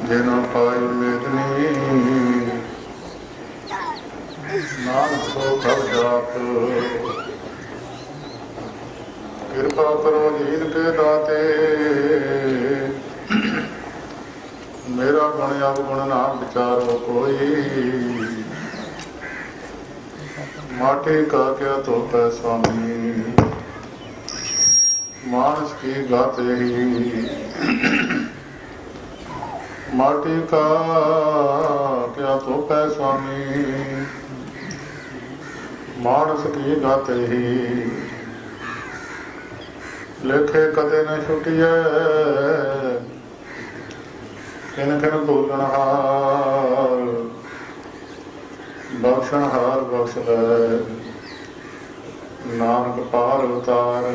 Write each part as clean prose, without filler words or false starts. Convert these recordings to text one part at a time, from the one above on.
जिना पाई मेदनी नानक सो खब जाप। कृपा करो दीन के दाते मेरा गुण अवगुण ना विचारो कोई। माटी का क्या तो पै स्वामी मानस की गात यही। माटी का क्या तो पै स्वामी मानस की गात यही। लेखे कदे न छुटिए किन किन भूलनहार बख्शनहार बख्श लै नानक पार उतार।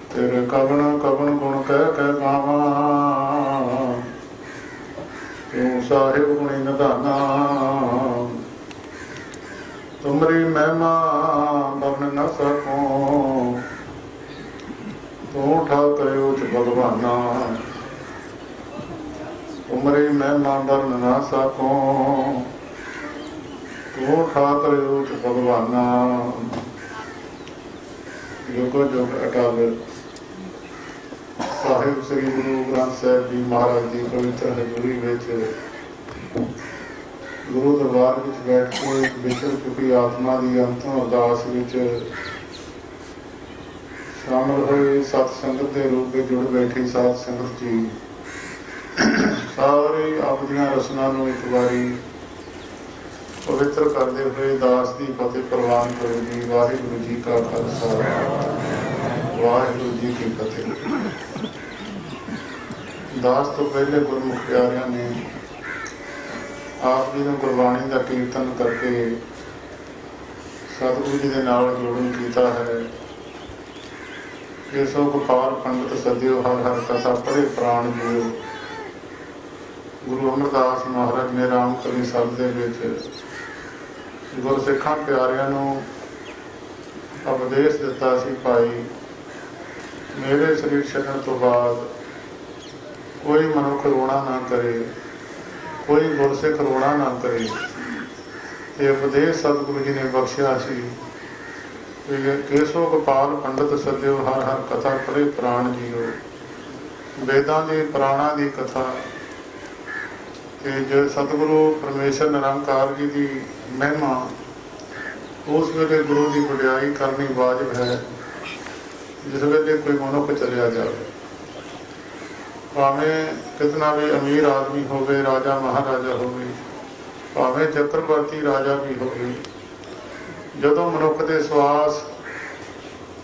तेरे कवन कवन गुण कह कह गावा तू साहिब गुणी निधाना। तुमरी महिमा बन न सकूं तू ठाकर उच भगवाना। तुमरी महिमा बन न सकूं तू ठाकर उच भगवाना। युग युग अटल ਸਾਹਿਬ ਸ੍ਰੀ ਗੁਰੂ ਗ੍ਰੰਥ ਸਾਹਿਬ ਜੀ ਮਹਾਰਾਜ ਦੀ ਪਵਿੱਤਰ ਹਜ਼ੂਰੀ ਵਿੱਚ ਗੁਰੂ ਦਰਬਾਰ ਵਿੱਚ ਬੈਠ ਕੇ ਵਿਚਰ ਚੁੱਕੀ ਆਤਮਾ ਦੀ ਅੰਤਮ ਅਰਦਾਸ ਵਿੱਚ ਸ਼ਾਮਲ ਹੋਏ ਸਤ ਸੰਗਤ ਦੇ ਰੂਪ ਵਿੱਚ ਜੁੜ ਬੈਠੀ ਸਾਧ ਸੰਗਤ ਜੀ ਸਾਰੇ ਆਪਣੀਆਂ ਰਸਨਾਂ ਨੂੰ ਇੱਕ ਵਾਰੀ ਪਵਿੱਤਰ ਕਰਦੇ ਹੋਏ ਦਾਸ ਦੀ ਫਤਿਹ ਪ੍ਰਵਾਨ ਕਰੋ ਜੀ। ਵਾਹਿਗੁਰੂ ਜੀ ਕਾ ਖਾਲਸਾ ਵਾਹਿਗੁਰੂ ਜੀ ਕੀ ਫਤਿਹ। ਦਾਸ ਤੋਂ ਪਹਿਲੇ ਗੁਰਮੁਖ ਪਿਆਰਿਆਂ ਨੇ ਆਪ ਜੀ ਨੂੰ ਗੁਰਬਾਣੀ ਦਾ ਕੀਰਤਨ ਕਰਕੇ ਸਤਿਗੁਰੂ ਜੀ ਦੇ ਨਾਲ ਜੋੜਨ ਕੀਤਾ ਹੈ। ਇਹ ਸੋ ਗੋਪਾਲ ਪੰਡਤ ਸਦਿਓ ਹਰ ਹਰ ਕਥਾ ਪੜ੍ਹੇ ਪ੍ਰਾਣ ਜੀਓ। ਗੁਰੂ ਅਮਰਦਾਸ ਮਹਾਰਾਜ ਨੇ ਰਾਮਕਲੀ ਸਾਹਿਬ ਦੇ ਵਿੱਚ ਗੁਰਸਿੱਖਾਂ ਪਿਆਰਿਆਂ ਨੂੰ ਉਪਦੇਸ਼ ਦਿੱਤਾ ਸੀ, ਭਾਈ ਮੇਰੇ ਸਰੀਰ ਛੱਡਣ ਤੋਂ ਬਾਅਦ ਕੋਈ ਮਨੁੱਖ ਰੋਣਾ ਨਾ ਕਰੇ, ਕੋਈ ਗੁਰਸਿੱਖ ਰੋਣਾ ਨਾ ਕਰੇ। ਇਹ ਉਪਦੇਸ਼ ਸਤਿਗੁਰੂ ਜੀ ਨੇ ਬਖਸ਼ਿਆ ਸੀ। ਕੇਸੋ ਗੋਪਾਲ ਪੰਡਤ ਸਦਿਓ ਹਰ ਹਰ ਕਥਾ ਪੜ੍ਹੇ ਪ੍ਰਾਣ ਜੀਓ। ਵੇਦਾਂ ਦੀ ਪ੍ਰਾਣਾਂ ਦੀ ਕਥਾ ਤੇ ਜੋ ਸਤਿਗੁਰੂ ਪਰਮੇਸ਼ਰ ਨਿਰੰਕਾਰ ਜੀ ਦੀ ਮਹਿਮਾ, ਉਸ ਵੇਲੇ ਗੁਰੂ ਦੀ ਵਡਿਆਈ ਕਰਨੀ ਵਾਜਬ ਹੈ। ਜਿਸ ਵੇਲੇ ਕੋਈ ਮਨੁੱਖ ਚਲਿਆ ਜਾਵੇ, ਭਾਵੇਂ ਕਿਤਨਾ ਵੀ ਅਮੀਰ ਆਦਮੀ ਹੋਵੇ, ਰਾਜਾ ਮਹਾਰਾਜਾ ਹੋਵੇ, ਭਾਵੇਂ ਚੱਕਰਵਰਤੀ ਰਾਜਾ ਵੀ ਹੋਵੇ, ਜਦੋਂ ਮਨੁੱਖ ਦੇ ਸਵਾਸ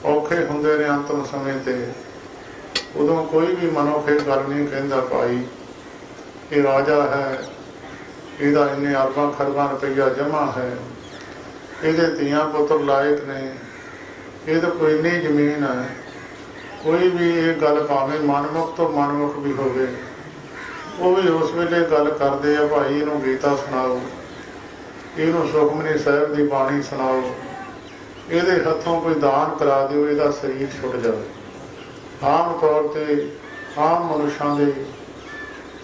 ਔਖੇ ਹੁੰਦੇ ਨੇ ਅੰਤਮ ਸਮੇਂ ਤੇ, ਉਦੋਂ ਕੋਈ ਵੀ ਮਨੁੱਖ ਇਹ ਗੱਲ ਨਹੀਂ ਕਹਿੰਦਾ ਭਾਈ ਇਹ ਰਾਜਾ ਹੈ, ਇਹਦਾ ਇੰਨੇ ਅਰਬਾਂ ਖਰਬਾਂ ਰੁਪਈਆ ਜਮ੍ਹਾਂ ਹੈ, ਇਹਦੇ ਧੀਆਂ ਪੁੱਤਰ ਲਾਇਕ ਨੇ, ਇਹਦੇ ਕੋਈ ਇੰਨੀ ਜ਼ਮੀਨ ਹੈ। ਕੋਈ ਵੀ ਇਹ ਗੱਲ ਭਾਵੇਂ ਮਨਮੁਖ ਤੋਂ ਮਨਮੁਖ ਵੀ ਹੋਵੇ, ਉਹ ਵੀ ਉਸ ਵੇਲੇ ਗੱਲ ਕਰਦੇ ਆ ਭਾਈ ਇਹਨੂੰ ਗੀਤਾ ਸੁਣਾਓ, ਇਹਨੂੰ ਸੁਖਮਨੀ ਸਾਹਿਬ ਦੀ ਬਾਣੀ ਸੁਣਾਓ, ਇਹਦੇ ਹੱਥੋਂ ਕੋਈ ਦਾਨ ਕਰਾ ਦਿਓ, ਇਹਦਾ ਸਰੀਰ ਛੁੱਟ ਜਾਵੇ। ਆਮ ਤੌਰ 'ਤੇ ਆਮ ਮਨੁੱਖਾਂ ਦੇ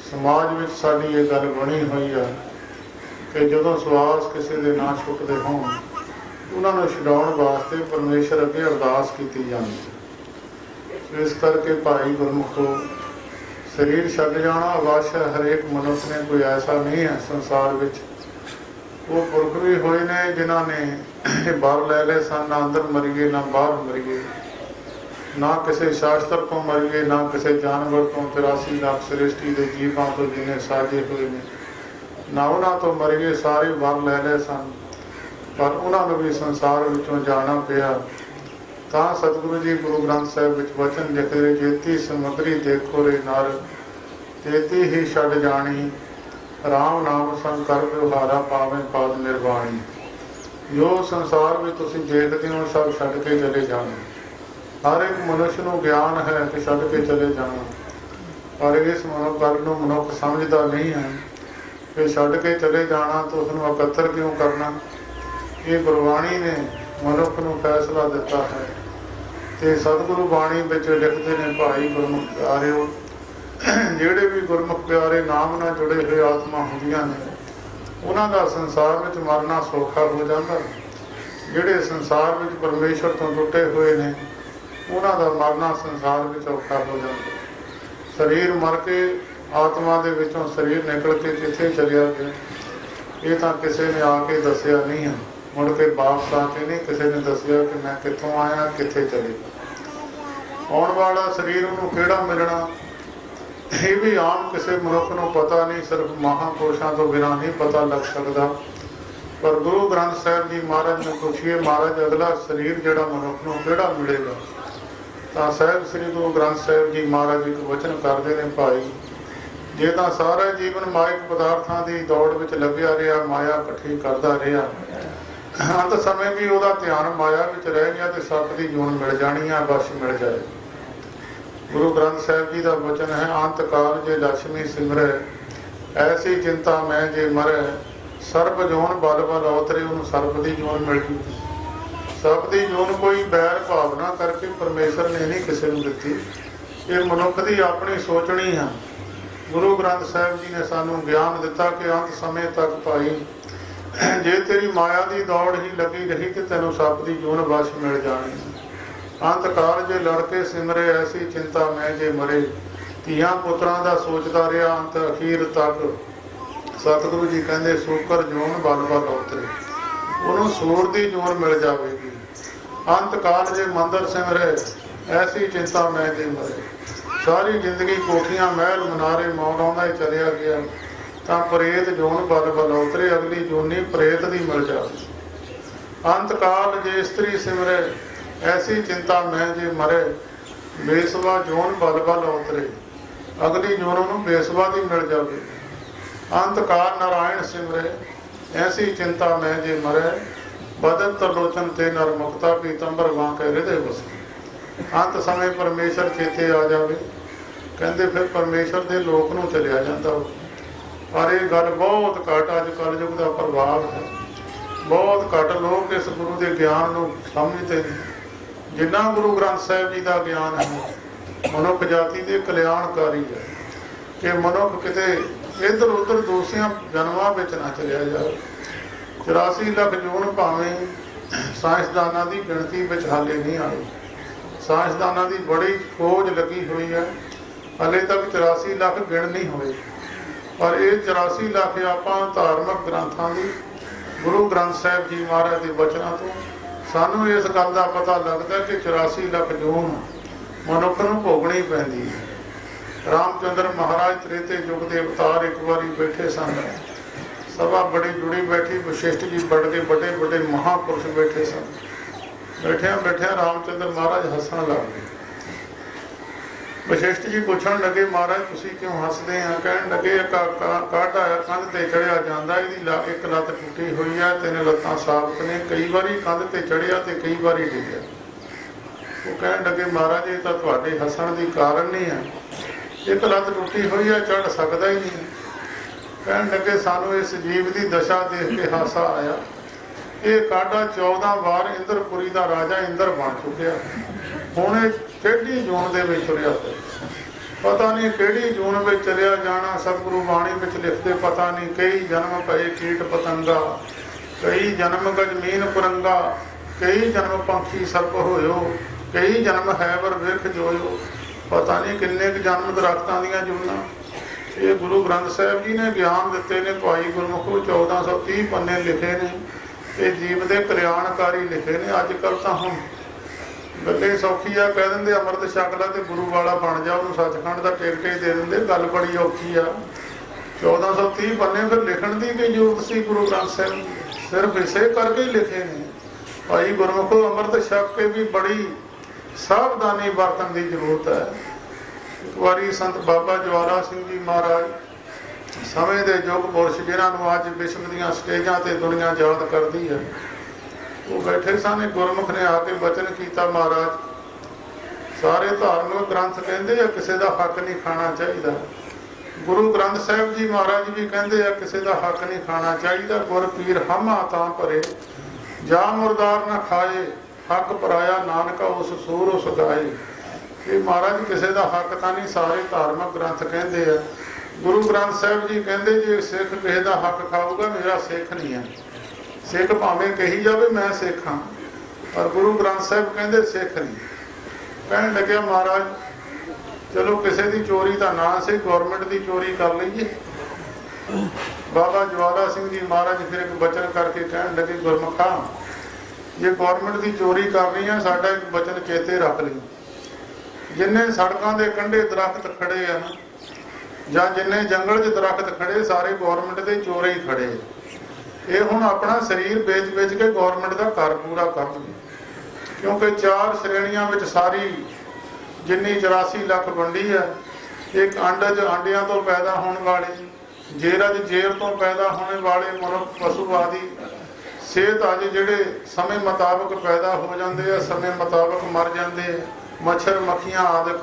ਸਮਾਜ ਵਿੱਚ ਸਾਡੀ ਇਹ ਗੱਲ ਬਣੀ ਹੋਈ ਆ ਕਿ ਜਦੋਂ ਸਵਾਸ ਕਿਸੇ ਦੇ ਨਾ ਛੁੱਟਦੇ ਹੋਣ, ਉਹਨਾਂ ਨੂੰ ਛਡਾਉਣ ਵਾਸਤੇ ਪਰਮੇਸ਼ਰ ਅੱਗੇ ਅਰਦਾਸ ਕੀਤੀ ਜਾਂਦੀ ਹੈ। ਇਸ ਕਰਕੇ ਭਾਈ ਗੁਰਮੁਖੋ, ਸਰੀਰ ਛੱਡ ਜਾਣਾ ਅਵਸ਼ ਹੈ। ਹਰੇਕ ਮਨੁੱਖ ਨੇ, ਕੋਈ ਐਸਾ ਨਹੀਂ ਹੈ ਸੰਸਾਰ ਵਿੱਚ। ਉਹ ਪੁਰਖ ਵੀ ਹੋਏ ਨੇ ਜਿਨ੍ਹਾਂ ਨੇ ਇਹ ਵਰ ਲੈ ਲਏ ਸਨ, ਨਾ ਅੰਦਰ ਮਰੀਏ ਨਾ ਬਾਹਰ ਮਰੀਏ, ਨਾ ਕਿਸੇ ਸ਼ਾਸਤਰ ਤੋਂ ਮਰੀਏ, ਨਾ ਕਿਸੇ ਜਾਨਵਰ ਤੋਂ, 83 ਲੱਖ ਸ੍ਰਿਸ਼ਟੀ ਦੇ ਜੀਵਾਂ ਤੋਂ ਜਿਹਨੇ ਸਾਜੇ ਹੋਏ ਨੇ, ਨਾ ਉਹਨਾਂ ਤੋਂ ਮਰੀਏ। ਸਾਰੇ ਵਰ ਲੈ ਲਏ ਸਨ, ਪਰ ਉਹਨਾਂ ਨੂੰ ਵੀ ਸੰਸਾਰ ਵਿੱਚੋਂ ਜਾਣਾ ਪਿਆ। ਤਾਂ ਸਤਿਗੁਰੂ ਜੀ ਗੁਰੂ ਗ੍ਰੰਥ ਸਾਹਿਬ ਵਿੱਚ ਵਚਨ ਲਿਖਦੇ, ਜੇਤੀ ਸਮੁੰਦਰੀ ਦੇਖੋ ਰੇ ਨਰ ਤੇਤੀ ਹੀ ਛੱਡ ਜਾਣੀ, ਰਾਮ ਨਾਮ ਸੰਗ ਕਰ ਵਿਵਹਾਰਾ ਪਾਵੇਂ ਪਾਦ ਨਿਰਵਾਣੀ। ਜੋ ਸੰਸਾਰ ਵਿੱਚ ਤੁਸੀਂ ਦੇਖਦੇ ਹੋ ਸਭ ਛੱਡ ਕੇ ਚਲੇ ਜਾਣਾ। ਹਰ ਇੱਕ ਮਨੁੱਖ ਨੂੰ ਗਿਆਨ ਹੈ ਕਿ ਛੱਡ ਕੇ ਚਲੇ ਜਾਣਾ, ਪਰ ਇਸ ਗੱਲ ਨੂੰ ਮਨੁੱਖ ਸਮਝਦਾ ਨਹੀਂ ਹੈ ਕਿ ਛੱਡ ਕੇ ਚਲੇ ਜਾਣਾ ਤਾਂ ਉਸਨੂੰ ਇਕੱਤਰ ਕਿਉਂ ਕਰਨਾ। ਇਹ ਗੁਰਬਾਣੀ ਨੇ ਮਨੁੱਖ ਨੂੰ ਫੈਸਲਾ ਦਿੱਤਾ ਹੈ। ਤੇ ਸਤਿਗੁਰੂ ਬਾਣੀ ਵਿੱਚ ਲਿਖਦੇ ਨੇ, ਭਾਈ ਗੁਰਮੁਖ ਪਿਆਰਿਓ, ਜਿਹੜੇ ਵੀ ਗੁਰਮੁਖ ਪਿਆਰੇ ਨਾਮ ਨਾਲ ਜੁੜੇ ਹੋਏ ਆਤਮਾ ਹੁੰਦੀਆਂ ਨੇ, ਉਹਨਾਂ ਦਾ ਸੰਸਾਰ ਵਿੱਚ ਮਰਨਾ ਸੌਖਾ ਹੋ ਜਾਂਦਾ। ਜਿਹੜੇ ਸੰਸਾਰ ਵਿੱਚ ਪਰਮੇਸ਼ਰ ਤੋਂ ਟੁੱਟੇ ਹੋਏ ਨੇ, ਉਹਨਾਂ ਦਾ ਮਰਨਾ ਸੰਸਾਰ ਵਿੱਚ ਔਖਾ ਹੋ ਜਾਂਦਾ। ਸਰੀਰ ਮਰ ਕੇ ਆਤਮਾ ਦੇ ਵਿੱਚੋਂ ਸਰੀਰ ਨਿਕਲ ਕੇ ਕਿੱਥੇ ਚਲਿਆ ਗਿਆ, ਇਹ ਤਾਂ ਕਿਸੇ ਨੇ ਆ ਕੇ ਦੱਸਿਆ ਨਹੀਂ ਹੈ। ਮੁੜ ਕੇ ਵਾਪਸ ਆ ਕੇ ਨਹੀਂ ਕਿਸੇ ਨੇ ਦੱਸਿਆ ਕਿ ਮੈਂ ਕਿੱਥੋਂ ਆਇਆ, ਕਿੱਥੇ ਚਲੇ। ਆਉਣ ਵਾਲਾ ਸਰੀਰ ਉਹਨੂੰ ਕਿਹੜਾ ਮਿਲਣਾ, ਇਹ ਵੀ ਆਮ ਕਿਸੇ ਮਨੁੱਖ ਨੂੰ ਪਤਾ ਨਹੀਂ। ਸਿਰਫ ਮਹਾਂਪੁਰਸ਼ਾਂ ਤੋਂ ਬਿਨਾਂ ਨਹੀਂ ਪਤਾ ਲੱਗ ਸਕਦਾ। ਪਰ ਗੁਰੂ ਗ੍ਰੰਥ ਸਾਹਿਬ ਜੀ ਮਹਾਰਾਜ ਨੂੰ ਪੁੱਛੀਏ, ਮਹਾਰਾਜ ਅਗਲਾ ਸਰੀਰ ਜਿਹੜਾ ਮਨੁੱਖ ਨੂੰ ਕਿਹੜਾ ਮਿਲੇਗਾ, ਤਾਂ ਸਾਹਿਬ ਸ੍ਰੀ ਗੁਰੂ ਗ੍ਰੰਥ ਸਾਹਿਬ ਜੀ ਮਹਾਰਾਜ ਇੱਕ ਵਚਨ ਕਰਦੇ ਨੇ, ਭਾਈ ਜੇ ਤਾਂ ਸਾਰਾ ਜੀਵਨ ਮਾਇਕ ਪਦਾਰਥਾਂ ਦੀ ਦੌੜ ਵਿੱਚ ਲੱਗਿਆ ਰਿਹਾ, ਮਾਇਆ ਇਕੱਠੀ ਕਰਦਾ ਰਿਹਾ, ਅੰਤ ਸਮੇਂ ਵੀ ਉਹਦਾ ਧਿਆਨ ਮਾਇਆ ਵਿੱਚ ਰਹਿ ਗਿਆ ਤੇ ਸੱਪ ਦੀ ਜੂਨ ਮਿਲ ਜਾਣੀ ਆ, ਬਸ ਮਿਲ ਜਾਏ। ਗੁਰੂ ਗ੍ਰੰਥ ਸਾਹਿਬ ਜੀ ਦਾ ਵਚਨ ਹੈ, ਅੰਤ ਕਾਲ ਜੇ ਲక్ష్ਮੀ ਸਿਮਰੈ, ਐਸੀ ਚਿੰਤਾ ਮੈਂ ਜੇ ਮਰੈ, ਸਰਬ ਜੋਨ ਬਲ ਬਲ ਅਵਤਰੇ। ਉਹਨੂੰ ਸਰਬ ਦੀ ਜੂਨ ਮਿਲ ਜੂ। ਸਭ ਦੀ ਜੂਨ ਕੋਈ ਬੈਰ ਭਾਵਨਾ ਕਰਕੇ ਪਰਮੇਸ਼ਰ ਨੇ ਨਹੀਂ ਕਿਸੇ ਨੂੰ ਦਿੱਤੀ, ਇਹ ਮਨੁੱਖ ਦੀ ਆਪਣੀ ਸੋਚਣੀ ਹੈ। ਗੁਰੂ ਗ੍ਰੰਥ ਸਾਹਿਬ ਜੀ ਨੇ ਸਾਨੂੰ ਗਿਆਨ ਦਿੱਤਾ ਕਿ ਅੰਤ ਸਮੇਂ ਤੱਕ ਭਾਈ ਜੇ ਤੇਰੀ ਮਾਇਆ ਦੀ ਦੌੜ ਹੀ ਲੱਗੀ ਰਹੀ ਤੇ ਤੈਨੂੰ ਸੱਪ ਦੀ ਜੂਨ ਵਸ਼ ਮਿਲ ਜਾਣੀ। ਅੰਤ ਕਾਲ ਜੇ ਲੜਕੇ ਸਿਮਰੇ, ਐਸੀ ਚਿੰਤਾ ਮੈਂ ਜੇ ਮਰੇ। ਧੀਆਂ ਪੁੱਤਰਾਂ ਦਾ ਸੋਚਦਾ ਰਿਹਾ ਅੰਤ ਅਖੀਰ ਤੱਕ। ਸਤਿਗੁਰੂ ਜੀ ਕਹਿੰਦੇ ਸੂਕਰ ਜੂਨ ਬਲ ਬਲ ਉਤਰੇ, ਉਹਨੂੰ ਸੂਰ ਦੀ ਜੂਨ ਮਿਲ ਜਾਵੇਗੀ। ਅੰਤ ਕਾਲ ਜੇ ਮੰਦਰ ਸਿਮਰੇ, ਐਸੀ ਚਿੰਤਾ ਮੈਂ ਜੇ ਮਰੇ। ਸਾਰੀ ਜ਼ਿੰਦਗੀ ਕੋਠੀਆਂ ਮਹਿਲ ਮਨਾਰੇ ਮੌਲਾਉਂਦਾ ਹੀ ਚਲਿਆ ਗਿਆ, ਤਾਂ ਪ੍ਰੇਤ ਜੂਨ ਬਲ ਬਲ ਉਤਰੇ, ਅਗਲੀ ਜੂਨੀ ਪ੍ਰੇਤ ਦੀ ਮਿਲ ਜਾਵੇ। ਅੰਤ ਕਾਲ ਜੇ ਇਸਤਰੀ ਸਿਮਰੇ, ਐਸੀ ਚਿੰਤਾ ਮੈਂ ਜੇ ਮਰੇ। ਬੇਸਵਾ ਜੂਨ ਬਲ ਬਲ ਉਤਰੇ, ਅਗਲੀ ਜੂਨ ਉਹਨੂੰ ਬੇਸਵਾ ਦੀ ਮਿਲ ਜਾਵੇ। ਅੰਤ ਕਾਲ ਨਾਰਾਇਣ ਸਿਮਰੇ, ਐਸੀ ਚਿੰਤਾ ਮੈਂ ਜੇ ਮਰੇ। ਬਦਨ ਤਰਲੋਚਨ ਤੇ ਨਰ ਮੁਕਤਾ ਪੀਤੰਬਰ ਵਾਂ ਕੇ ਹਿਰਦੇ ਵਸੇ। ਅੰਤ ਸਮੇਂ ਪਰਮੇਸ਼ਰ ਚੇਤੇ ਆ ਜਾਵੇ, ਕਹਿੰਦੇ ਫਿਰ ਪਰਮੇਸ਼ਰ ਦੇ ਲੋਕ ਨੂੰ ਚਲਿਆ ਜਾਂਦਾ। ਪਰ ਇਹ ਗੱਲ ਬਹੁਤ ਘੱਟ ਅੱਜ ਕਲਯੁਗ ਦਾ ਪ੍ਰਭਾਵ ਹੈ। ਬਹੁਤ ਘੱਟ ਲੋਕ ਇਸ ਗੁਰੂ ਦੇ ਗਿਆਨ ਨੂੰ ਸਮਝਦੇ ਨੇ। ਜਿੰਨਾ ਗੁਰੂ ਗ੍ਰੰਥ ਸਾਹਿਬ ਜੀ ਦਾ ਗਿਆਨ ਹੈ, ਮਨੁੱਖ ਜਾਤੀ ਦੇ ਕਲਿਆਣਕਾਰੀ ਹੈ ਕਿ ਮਨੁੱਖ ਕਿਤੇ ਇੱਧਰ ਉੱਧਰ ਦੂਸਰਿਆਂ ਜਨਮਾਂ ਵਿੱਚ ਨਾ ਚਲਿਆ ਜਾਵੇ। 84 ਲੱਖ ਜੂਨ ਭਾਵੇਂ ਸਾਇੰਸਦਾਨਾਂ ਦੀ ਗਿਣਤੀ ਵਿੱਚ ਹਾਲੇ ਨਹੀਂ ਆਈ। ਸਾਇੰਸਦਾਨਾਂ ਦੀ ਬੜੀ ਖੋਜ ਲੱਗੀ ਹੋਈ ਹੈ, ਹਾਲੇ ਤੱਕ 84 ਲੱਖ ਗਿਣ ਨਹੀਂ ਹੋਏ। ਪਰ ਇਹ 84 ਲੱਖ ਆਪਾਂ ਧਾਰਮਿਕ ਗ੍ਰੰਥਾਂ ਦੀ, ਗੁਰੂ ਗ੍ਰੰਥ ਸਾਹਿਬ ਜੀ ਮਹਾਰਾਜ ਦੇ ਬਚਨਾਂ ਤੋਂ ਸਾਨੂੰ ਇਸ ਗੱਲ ਦਾ ਪਤਾ ਲੱਗਦਾ ਕਿ 84 ਲੱਖ ਜੂਨ ਮਨੁੱਖ ਨੂੰ ਭੋਗਣੀ ਪੈਂਦੀ ਹੈ। ਰਾਮਚੰਦਰ ਮਹਾਰਾਜ ਤ੍ਰੇਤੇ ਯੁੱਗ ਦੇ ਅਵਤਾਰ ਇੱਕ ਵਾਰੀ ਬੈਠੇ ਸਨ, ਸਭਾ ਬੜੀ ਜੁੜੀ ਬੈਠੀ, ਵਸ਼ਿਸ਼ਟ ਜੀ ਵੱਡੇ ਵੱਡੇ ਵੱਡੇ ਮਹਾਂਪੁਰਸ਼ ਬੈਠੇ ਸਨ। ਬੈਠਿਆਂ ਬੈਠਿਆਂ ਰਾਮਚੰਦਰ ਮਹਾਰਾਜ ਹੱਸਣ ਲੱਗ ਗਏ। ਵਸ਼ਿਸ਼ਟ ਜੀ ਪੁੱਛਣ ਲੱਗੇ, ਮਹਾਰਾਜ ਤੁਸੀਂ ਕਿਉਂ ਹੱਸਦੇ ਆ? ਕਹਿਣ ਲੱਗੇ ਕਾਟਾ ਕੰਧ ਤੇ ਚੜਿਆ ਜਾਂਦਾ, ਇਹਦੀ ਇੱਕ ਲੱਤ ਟੁੱਟੀ ਹੋਈ ਹੈ, 3 ਲੱਤਾਂ ਸਾਬਤ ਨੇ, ਕਈ ਵਾਰੀ ਕੰਧ ਤੇ ਚੜਿਆ ਤੇ ਕਈ ਵਾਰੀ ਡਿੱਗਿਆ। ਉਹ ਕਹਿਣ ਲੱਗੇ ਮਹਾਰਾਜ ਇਹ ਤਾਂ ਤੁਹਾਡੇ ਹੱਸਣ ਦੀ ਕਾਰਨ ਨਹੀਂ ਹੈ, ਇੱਕ ਲੱਤ ਟੁੱਟੀ ਹੋਈ ਹੈ, ਚੜ ਸਕਦਾ ਹੀ ਨਹੀਂ। ਕਹਿਣ ਲੱਗੇ ਸਾਨੂੰ ਇਸ ਜੀਵ ਦੀ ਦਸ਼ਾ ਦੇਖ ਕੇ ਹਾਸਾ ਆਇਆ। ਇਹ ਕਾਟਾ 14 ਵਾਰ ਇੰਦਰਪੁਰੀ ਦਾ ਰਾਜਾ ਇੰਦਰ ਬਣ ਚੁੱਕਿਆ, ਹੁਣ ਇਹ ਕਿਹੜੀ ਜੂਨ ਦੇ ਵਿੱਚ ਤੁਰਿਆ ਪਿਆ, ਪਤਾ ਨਹੀਂ ਕਿਹੜੀ ਜੂਨ ਵਿੱਚ ਚਲਿਆ ਜਾਣਾ। ਸਤਿਗੁਰੂ ਬਾਣੀ ਵਿੱਚ ਲਿਖਦੇ, ਪਤਾ ਨਹੀਂ ਕਈ ਜਨਮ ਪਏ ਕੀਟ ਪਤੰਗਾ, ਕਈ ਜਨਮ ਗਜਮੀਨ ਕੁਰੰਗਾ, ਕਈ ਜਨਮ ਪੰਖੀ ਸਰਪ ਹੋਇਓ, ਕਈ ਜਨਮ ਹੈਵਰ ਵਿਰਖ ਜੋਇਓ। ਪਤਾ ਨਹੀਂ ਕਿੰਨੇ ਕੁ ਜਨਮ ਦਰਖਤਾਂ ਦੀਆਂ ਜੂਨਾਂ। ਇਹ ਗੁਰੂ ਗ੍ਰੰਥ ਸਾਹਿਬ ਜੀ ਨੇ ਗਿਆਨ ਦਿੱਤੇ ਨੇ ਭਾਈ ਗੁਰਮੁਖੋ। 1430 ਪੰਨੇ ਲਿਖੇ ਨੇ, ਇਹ ਜੀਵ ਦੇ ਕਲਿਆਣਕਾਰੀ ਲਿਖੇ ਨੇ। ਅੱਜ ਕੱਲ੍ਹ ਤਾਂ ਹੁਣ ਗੱਲੇ ਸੌਖੀ ਆ, ਕਹਿ ਦਿੰਦੇ ਅੰਮ੍ਰਿਤ ਛਕ ਲਾ ਤੇ ਗੁਰੂ ਵਾਲਾ ਬਣ ਜਾ, ਉਹਨੂੰ ਸੱਚਖੰਡ ਦਾ ਟਿਕਟ ਹੀ ਦੇ ਦਿੰਦੇ। ਗੱਲ ਬੜੀ ਔਖੀ ਆ। 1430 ਪੰਨੇ ਫਿਰ ਲਿਖਣ ਦੀ ਕੀ ਜ਼ਰੂਰਤ ਸੀ? ਗੁਰੂ ਗ੍ਰੰਥ ਸਾਹਿਬ ਸਿਰਫ ਇਸੇ ਕਰਕੇ ਹੀ ਲਿਖੇ ਨੇ। ਭਾਈ ਗੁਰਮੁਖੋ ਅੰਮ੍ਰਿਤ ਛਕ ਕੇ ਵੀ ਬੜੀ ਸਾਵਧਾਨੀ ਵਰਤਣ ਦੀ ਜ਼ਰੂਰਤ ਹੈ। ਇੱਕ ਵਾਰੀ ਸੰਤ ਬਾਬਾ ਜਵਾਲਾ ਸਿੰਘ ਜੀ ਮਹਾਰਾਜ, ਸਮੇਂ ਦੇ ਯੁੱਗ ਪੁਰਸ਼ ਜਿਹਨਾਂ ਨੂੰ ਅੱਜ ਵਿਸ਼ਵ ਦੀਆਂ ਸਟੇਜਾਂ ਤੇ ਦੁਨੀਆ ਯਾਦ ਕਰਦੀ ਹੈ, ਉਹ ਬੈਠੇ ਸਨ। ਗੁਰਮੁਖ ਨੇ ਆ ਕੇ ਬਚਨ ਕੀਤਾ, ਮਹਾਰਾਜ ਸਾਰੇ ਧਾਰਮਿਕ ਗ੍ਰੰਥ ਕਹਿੰਦੇ ਆ ਕਿਸੇ ਦਾ ਹੱਕ ਨਹੀਂ ਖਾਣਾ ਚਾਹੀਦਾ। ਗੁਰੂ ਗ੍ਰੰਥ ਸਾਹਿਬ ਜੀ ਮਹਾਰਾਜ ਵੀ ਕਹਿੰਦੇ ਆ ਕਿਸੇ ਦਾ ਹੱਕ ਨਹੀਂ ਖਾਣਾ ਚਾਹੀਦਾ। ਗੁਰ ਪੀਰ ਹਮਾ ਤਾਂ ਭਰੇ, ਜਾ ਮੁਰਦਾਰ ਨਾ ਖਾਏ, ਹੱਕ ਪਰਾਇਆ ਨਾਨਕਾ ਉਸ ਸੂਰ ਉਸ ਗਾਏ। ये महाराज किसी का हक तो नहीं, सारे धार्मिक ग्रंथ कहते हैं। गुरु ग्रंथ साहब जी कहते जे सिख किसी का हक खाऊगा मेरा सिख नहीं है। सिख भावें कही जाए मैं सिख हाँ, पर गुरु ग्रंथ साहब कहते सिख नहीं। कहन लगे महाराज चलो किसी की चोरी का ना से गौरमेंट की चोरी कर लीए। बाबा ज्वाला सिंह जी महाराज फिर एक बचन करके कहन लगे गुरमुखा जे गौरमेंट की चोरी कर रही है साडा एक बचन चेते रख ली, जिन्ने सड़कों के कंढे दरख्त खड़े हैं या जिन्ने जंगल च दरख्त खड़े सारे गौरमेंट के चोरे ही खड़े। ये हुण अपना शरीर बेच बेच के गौरमेंट का कर पूरा कर देंगे, क्योंकि 4 श्रेणियां में सारी जिन्नी 84 लाख वंडी है। एक अंडज अंडिया तो पैदा होने वाले, जेरज जेर तो पैदा होने वाले मनुख पशु आदि, सेहत अज जिहड़े समय मुताबक पैदा हो जाते हैं समय मुताबक मर जाते हैं, मच्छर मक्खियां आदि।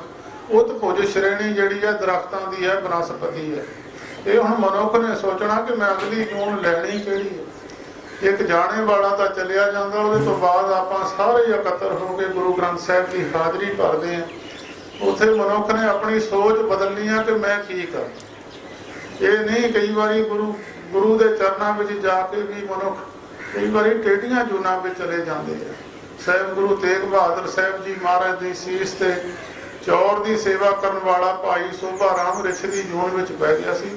उत भुज श्रेणी जिहड़ी है दरख्तां दी है, बनस्पति है। ये हुण मनुख ने सोचना कि मैं अगली जून लैनी किहड़ी है। एक जाने वाला तो चलिया जाता, उहदे तो बाद आपां सारे इकट्ठे हो के गुरु ग्रंथ साहिब की हाज़री भरते हैं। उत्थे मनुख ने अपनी सोच बदलनी है कि मैं की कर। ये नहीं कई बारी गुरु के चरणों में जाके भी मनुख कई बारी टेढ़ियां जूनां में चले जाते हैं। साहिब गुरु तेग बहादुर साहिब जी महाराज की सीस ते चौर की सेवा करने वाला भाई शोभा राम रिछ की जून में पै गया सी।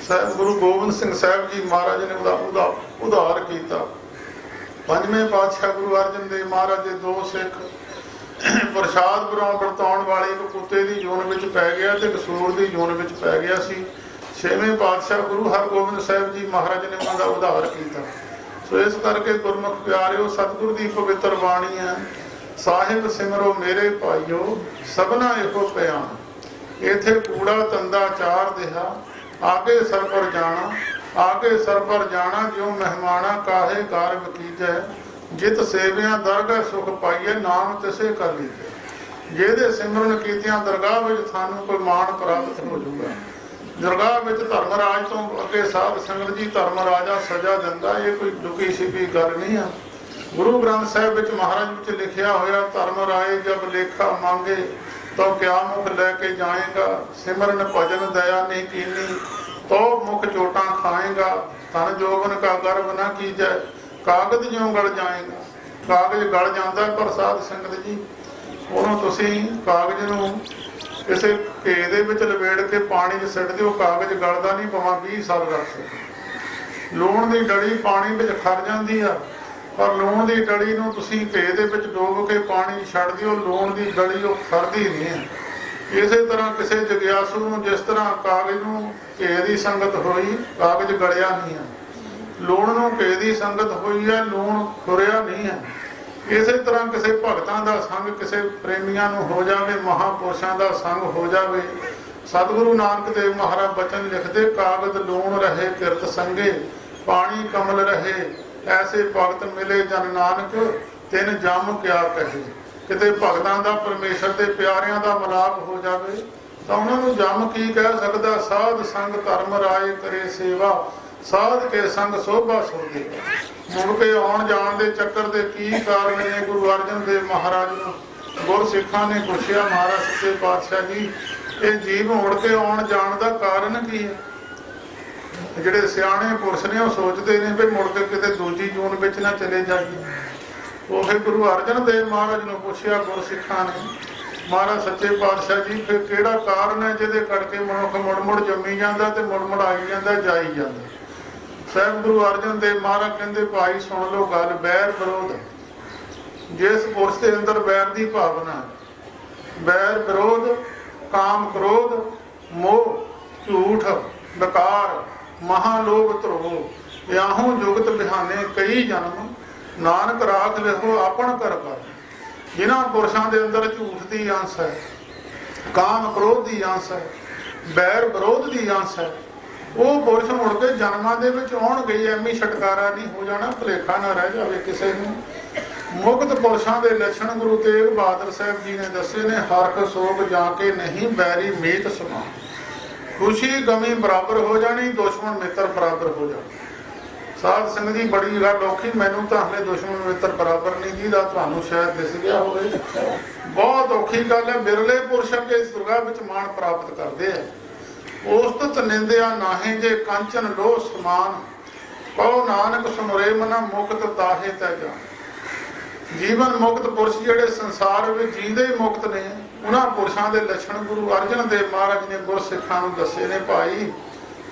साहिब गुरु गोबिंद सिंह साहिब जी महाराज ने उधार किया। पंजवें पातशाह गुरु अर्जन देव महाराज के 2 सिख प्रसाद वरताउण वाले एक कुत्ते की जून में पै गया तो कसूर की जून में पै गया सी। 6वें पातशाह गुरु हरगोबिंद साहिब जी महाराज ने उन्होंने उधार किया। सो इस करके गुरमुख प्यारिओ सतगुरु की पवित्र बाणी है, साहिब सिमरो मेरे भाईओ सबना इहो प्यान। इथे कूड़ा तंदा चार दिहा आगे सर पर जाना, आगे सर पर जाना जो मेहमाना काहे गारब कीजै। जित सेवियां दरगाह सुख पाइए नाम तिसे कर लीजिए। ਜਿਹਦੇ सिमरन कीतियां दरगाह में थानू कोई मान प्राप्त हो जाऊगा। दरगाह में धर्मराज तो अगे साध संगत जी धर्मराजा सजा दिंदा, ये कोई लुकी छिपी गल नहीं है। गुरु ग्रंथ साहिब विच महाराज विच लिखिया होया धर्मराय जब लेखा मांगे तो क्या मुख लैके जाएगा। सिमरन भजन दया नहीं कीनी तो मुख चोटा खाएगा। धन जोबन का गर्व न कीजै कागज ज्यों गल जाएगा। कागज गल जाता पर साध संगत जी ਉਹਨੂੰ ਤੁਸੀਂ ਕਾਗਜ਼ ਨੂੰ ਕਿਸੇ ਘੇ ਦੇ ਵਿੱਚ ਲਵੇੜ ਕੇ ਪਾਣੀ 'ਚ ਸਿੱਟ ਦਿਓ, ਕਾਗਜ਼ ਗਲਦਾ ਨਹੀਂ, ਭਾਵੇਂ 20 ਸਾਲ ਰੱਖ ਸਕੋ। ਲੂਣ ਦੀ ਡਲੀ ਪਾਣੀ ਵਿੱਚ ਖਰ ਜਾਂਦੀ ਆ, ਪਰ ਲੂਣ ਦੀ ਡਲੀ ਨੂੰ ਤੁਸੀਂ ਘੇ ਦੇ ਵਿੱਚ ਡੋਬ ਕੇ ਪਾਣੀ 'ਚ ਛੱਡ ਦਿਓ, ਲੂਣ ਦੀ ਡਲੀ ਉਹ ਖਰਦੀ ਨਹੀਂ ਹੈ। ਇਸੇ ਤਰ੍ਹਾਂ ਕਿਸੇ ਜਗਿਆਸੂ ਨੂੰ ਜਿਸ ਤਰ੍ਹਾਂ ਕਾਗਜ਼ ਨੂੰ ਘੇ ਦੀ ਸੰਗਤ ਹੋਈ ਕਾਗਜ਼ ਗਲਿਆ ਨਹੀਂ ਹੈ, ਲੂਣ ਨੂੰ ਘੇ ਦੀ ਸੰਗਤ ਹੋਈ ਹੈ ਲੂਣ ਖੁਰਿਆ ਨਹੀਂ ਹੈ। इस तरह किसी भगतों का संग किसी प्रेमियों हो जाए, महापुरुषों का संग हो जाए। सतगुरु नानक देव महाराज बचन लिखते कागज लूण रहे किरत संगे पानी कमल रहे ऐसे भगत मिले जन नानक तिन जम क्या कहे। किते भगतों का परमेश्वर के प्यारियां का मिलाप हो जाए तो उन्होंने जम की कह सकता। साध संग धर्म राय करे सेवा साध के संग शोभा सुरदे। मुड़ के आउण जाण दे चक्कर दे की कारण ने गुरु अर्जन देव महाराज नूं गुर सिखां ने पुछया महाराज सच्चे पातशाह जी ये जीव मुड़ के आउण जाण दा कारण की है। जिहड़े सियाणे पुरुष ने वो सोचते ने भी मुड़ के किते दूजी जून विच ना चले जाइए। वो फिर गुरु अर्जन देव महाराज नूं पुछया गुर सिखां ने महाराज सच्चे पातशाह जी फिर किहड़ा कारण है जिहदे करके मनुख मुड़ मुड़ जम्मी जांदा ते मुड़ मुड़ आई जांदा जाई जांदा। साहब गुरु अर्जन देव महाराज कहते भाई सुन लो गल बैर विरोध। जिस पुरुष के अंदर बैर की भावना बैर विरोध काम क्रोध मोह झूठ बेकार महालोभ ध्रुव याहू जुगत बिहाने कई जन्म नानक राख लिखो अपन कर पर। जिन्हां पुरुषों के अंदर झूठ की अंश है काम क्रोध की अंश है बैर विरोध की अंश है वो पुरुष मुड़ के जन्मां दे विच आउणगे। एमी छटकारा नहीं हो जाना भुलेखा ना रह जाए किसी नूं। मुक्त पुरुषों के लक्षण गुरु तेग बहादुर साहब जी ने दसे ने हरख सोग जाके नहीं बैरी मीत समान। खुशी गमी बराबर हो जानी दुश्मन मित्र बराबर हो जाना। ਸਾਧ ਸੰਗਤ ਜੀ ਬੜੀ ਗੱਲ ਔਖੀ, ਮੈਨੂੰ ਤਾਂ ਹਲੇ ਦੁਸ਼ਮਣ ਮਿੱਤਰ ਬਰਾਬਰ ਨਹੀਂ ਦੀਦਾ, ਤੁਹਾਨੂੰ ਸ਼ਾਇਦ ਦਿਸ ਗਿਆ ਹੋਵੇ। ਬਹੁਤ ਔਖੀ ਗੱਲ ਹੈ। ਬਿਰਲੇ ਪੁਰਸ਼ ਅੱਗੇ ਸੁਰਗਾ ਵਿੱਚ ਮਾਣ ਪ੍ਰਾਪਤ ਕਰਦੇ ਆ। ਉਸ ਤੋਂ ਨਿੰਦਿਆ ਨਾਹੀਂ ਜੇ ਕੰਚਨ ਲੋਹ ਸਮਾਨ, ਕਹੋ ਨਾਨਕ ਸੁਨਰੇ ਮਨਾ ਮੁਕਤ ਤਾਹੇ ਤੈ ਜਾਨ। ਜੀਵਨ ਮੁਕਤ ਪੁਰਸ਼ ਜਿਹੜੇ ਸੰਸਾਰ ਵਿੱਚ ਜੀਂਦੇ ਹੀ ਮੁਕਤ ਨੇ, ਉਹਨਾਂ ਪੁਰਸ਼ਾਂ ਦੇ ਲੱਛਣ ਗੁਰੂ ਅਰਜਨ ਦੇਵ ਮਹਾਰਾਜ ਨੇ ਗੁਰਸਿੱਖਾਂ ਨੂੰ ਦੱਸੇ ਨੇ। ਭਾਈ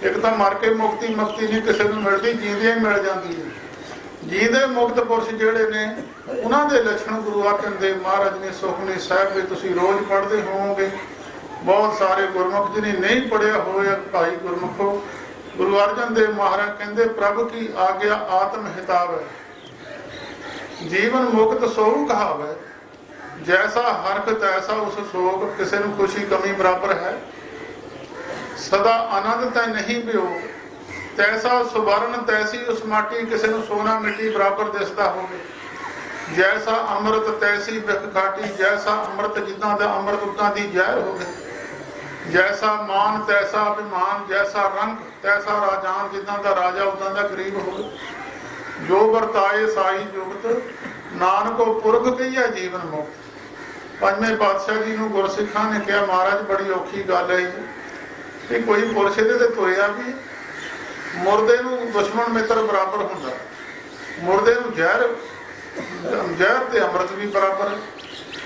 ਇੱਕ ਤਾਂ ਮਰ ਕੇ ਮੁਕਤੀ ਨਹੀਂ ਕਿਸੇ ਨੂੰ ਮਿਲਦੀ, ਜੀਂਦਿਆਂ ਹੀ ਮਿਲ ਜਾਂਦੀ ਹੈ। ਜੀਂਦੇ ਮੁਕਤ ਪੁਰਸ਼ ਜਿਹੜੇ ਨੇ, ਉਹਨਾਂ ਦੇ ਲੱਛਣ ਗੁਰੂ ਅਰਜਨ ਦੇਵ ਮਹਾਰਾਜ ਨੇ ਸੁਖਮਨੀ ਸਾਹਿਬ ਵਿੱਚ ਤੁਸੀਂ ਰੋਜ਼ ਪੜ੍ਹਦੇ ਹੋਵੋਗੇ। ਬਹੁਤ ਸਾਰੇ ਗੁਰਮੁਖ ਜਿਹਨੇ ਨਹੀਂ ਪੜ੍ਹਿਆ ਹੋਇਆ, ਭਾਈ ਗੁਰਮੁਖੋ, ਗੁਰੂ ਅਰਜਨ ਦੇਵ ਮਹਾਰਾਜ ਕਹਿੰਦੇ ਪ੍ਰਭੂ ਕੀ ਆਗਿਆ ਆਤਮ ਹਿਤਾਵ ਹੈ, ਜੀਵਨ ਮੁਕਤ ਸੋਊ ਕਹਾਵੈ, ਜੈਸਾ ਹਰਖ ਤੈਸਾ ਉਸ ਸੋਗ, ਕਿਸੇ ਨੂੰ ਖੁਸ਼ੀ ਕਮੀ ਬਰਾਬਰ ਹੈ। ਸਦਾ ਆਨੰਦ ਤੈ ਨਹੀਂ ਵਿਯੋਗ, ਤੈਸਾ ਸੁਵਰਨ ਤੈਸੀ ਉਸ ਮਾਟੀ, ਕਿਸੇ ਨੂੰ ਸੋਨਾ ਮਿੱਟੀ ਬਰਾਬਰ ਦਿਸਦਾ ਹੋਵੇ। ਜੈਸਾ ਅੰਮ੍ਰਿਤ ਤੈਸੀ ਬਿਖ ਖਾਟੀ, ਜੈਸਾ ਅੰਮ੍ਰਿਤ ਜਿੱਦਾਂ ਦਾ ਅੰਮ੍ਰਿਤ ਉਦਾਂ ਦੀ ਜ਼ਹਿਰ ਹੋਵੇ। ਜੈਸਾ ਮਾਨ ਤੈਸਾ ਅਭਿਮਾਨ, ਜੈਸਾ ਰੰਗ ਤੈਸਾ ਰਾਜਾਨ, ਜਿੱਦਾਂ ਦਾ ਰਾਜਾ ਉਦਾਂ ਦਾ ਗਰੀਬ ਹੋਵੇ। ਜੋ ਵਰਤਾਏ ਸਾਈ ਜੁਗਤ, ਨਾਨਕੋ ਪੁਰਖ ਕਹੀਆ ਜੀਵਨ ਮੁਕਤ। ਪੰਜਵੇਂ ਪਾਤਸ਼ਾਹ ਜੀ ਨੂੰ ਗੁਰਸਿੱਖਾਂ ਨੇ ਕਿਹਾ, ਮਹਾਰਾਜ ਬੜੀ ਔਖੀ ਗੱਲ ਹੈ ਕਿ ਕੋਈ ਪੁਰਸ਼ ਇਹਦੇ ਤੇ ਤੋਇਆ ਵੀ, ਮੁਰਦੇ ਨੂੰ ਦੁਸ਼ਮਣ ਮਿੱਤਰ ਬਰਾਬਰ ਹੁੰਦਾ, ਮੁਰਦੇ ਨੂੰ ਜ਼ਹਿਰ ਤੇ ਅੰਮ੍ਰਿਤ ਵੀ ਬਰਾਬਰ ਹੈ,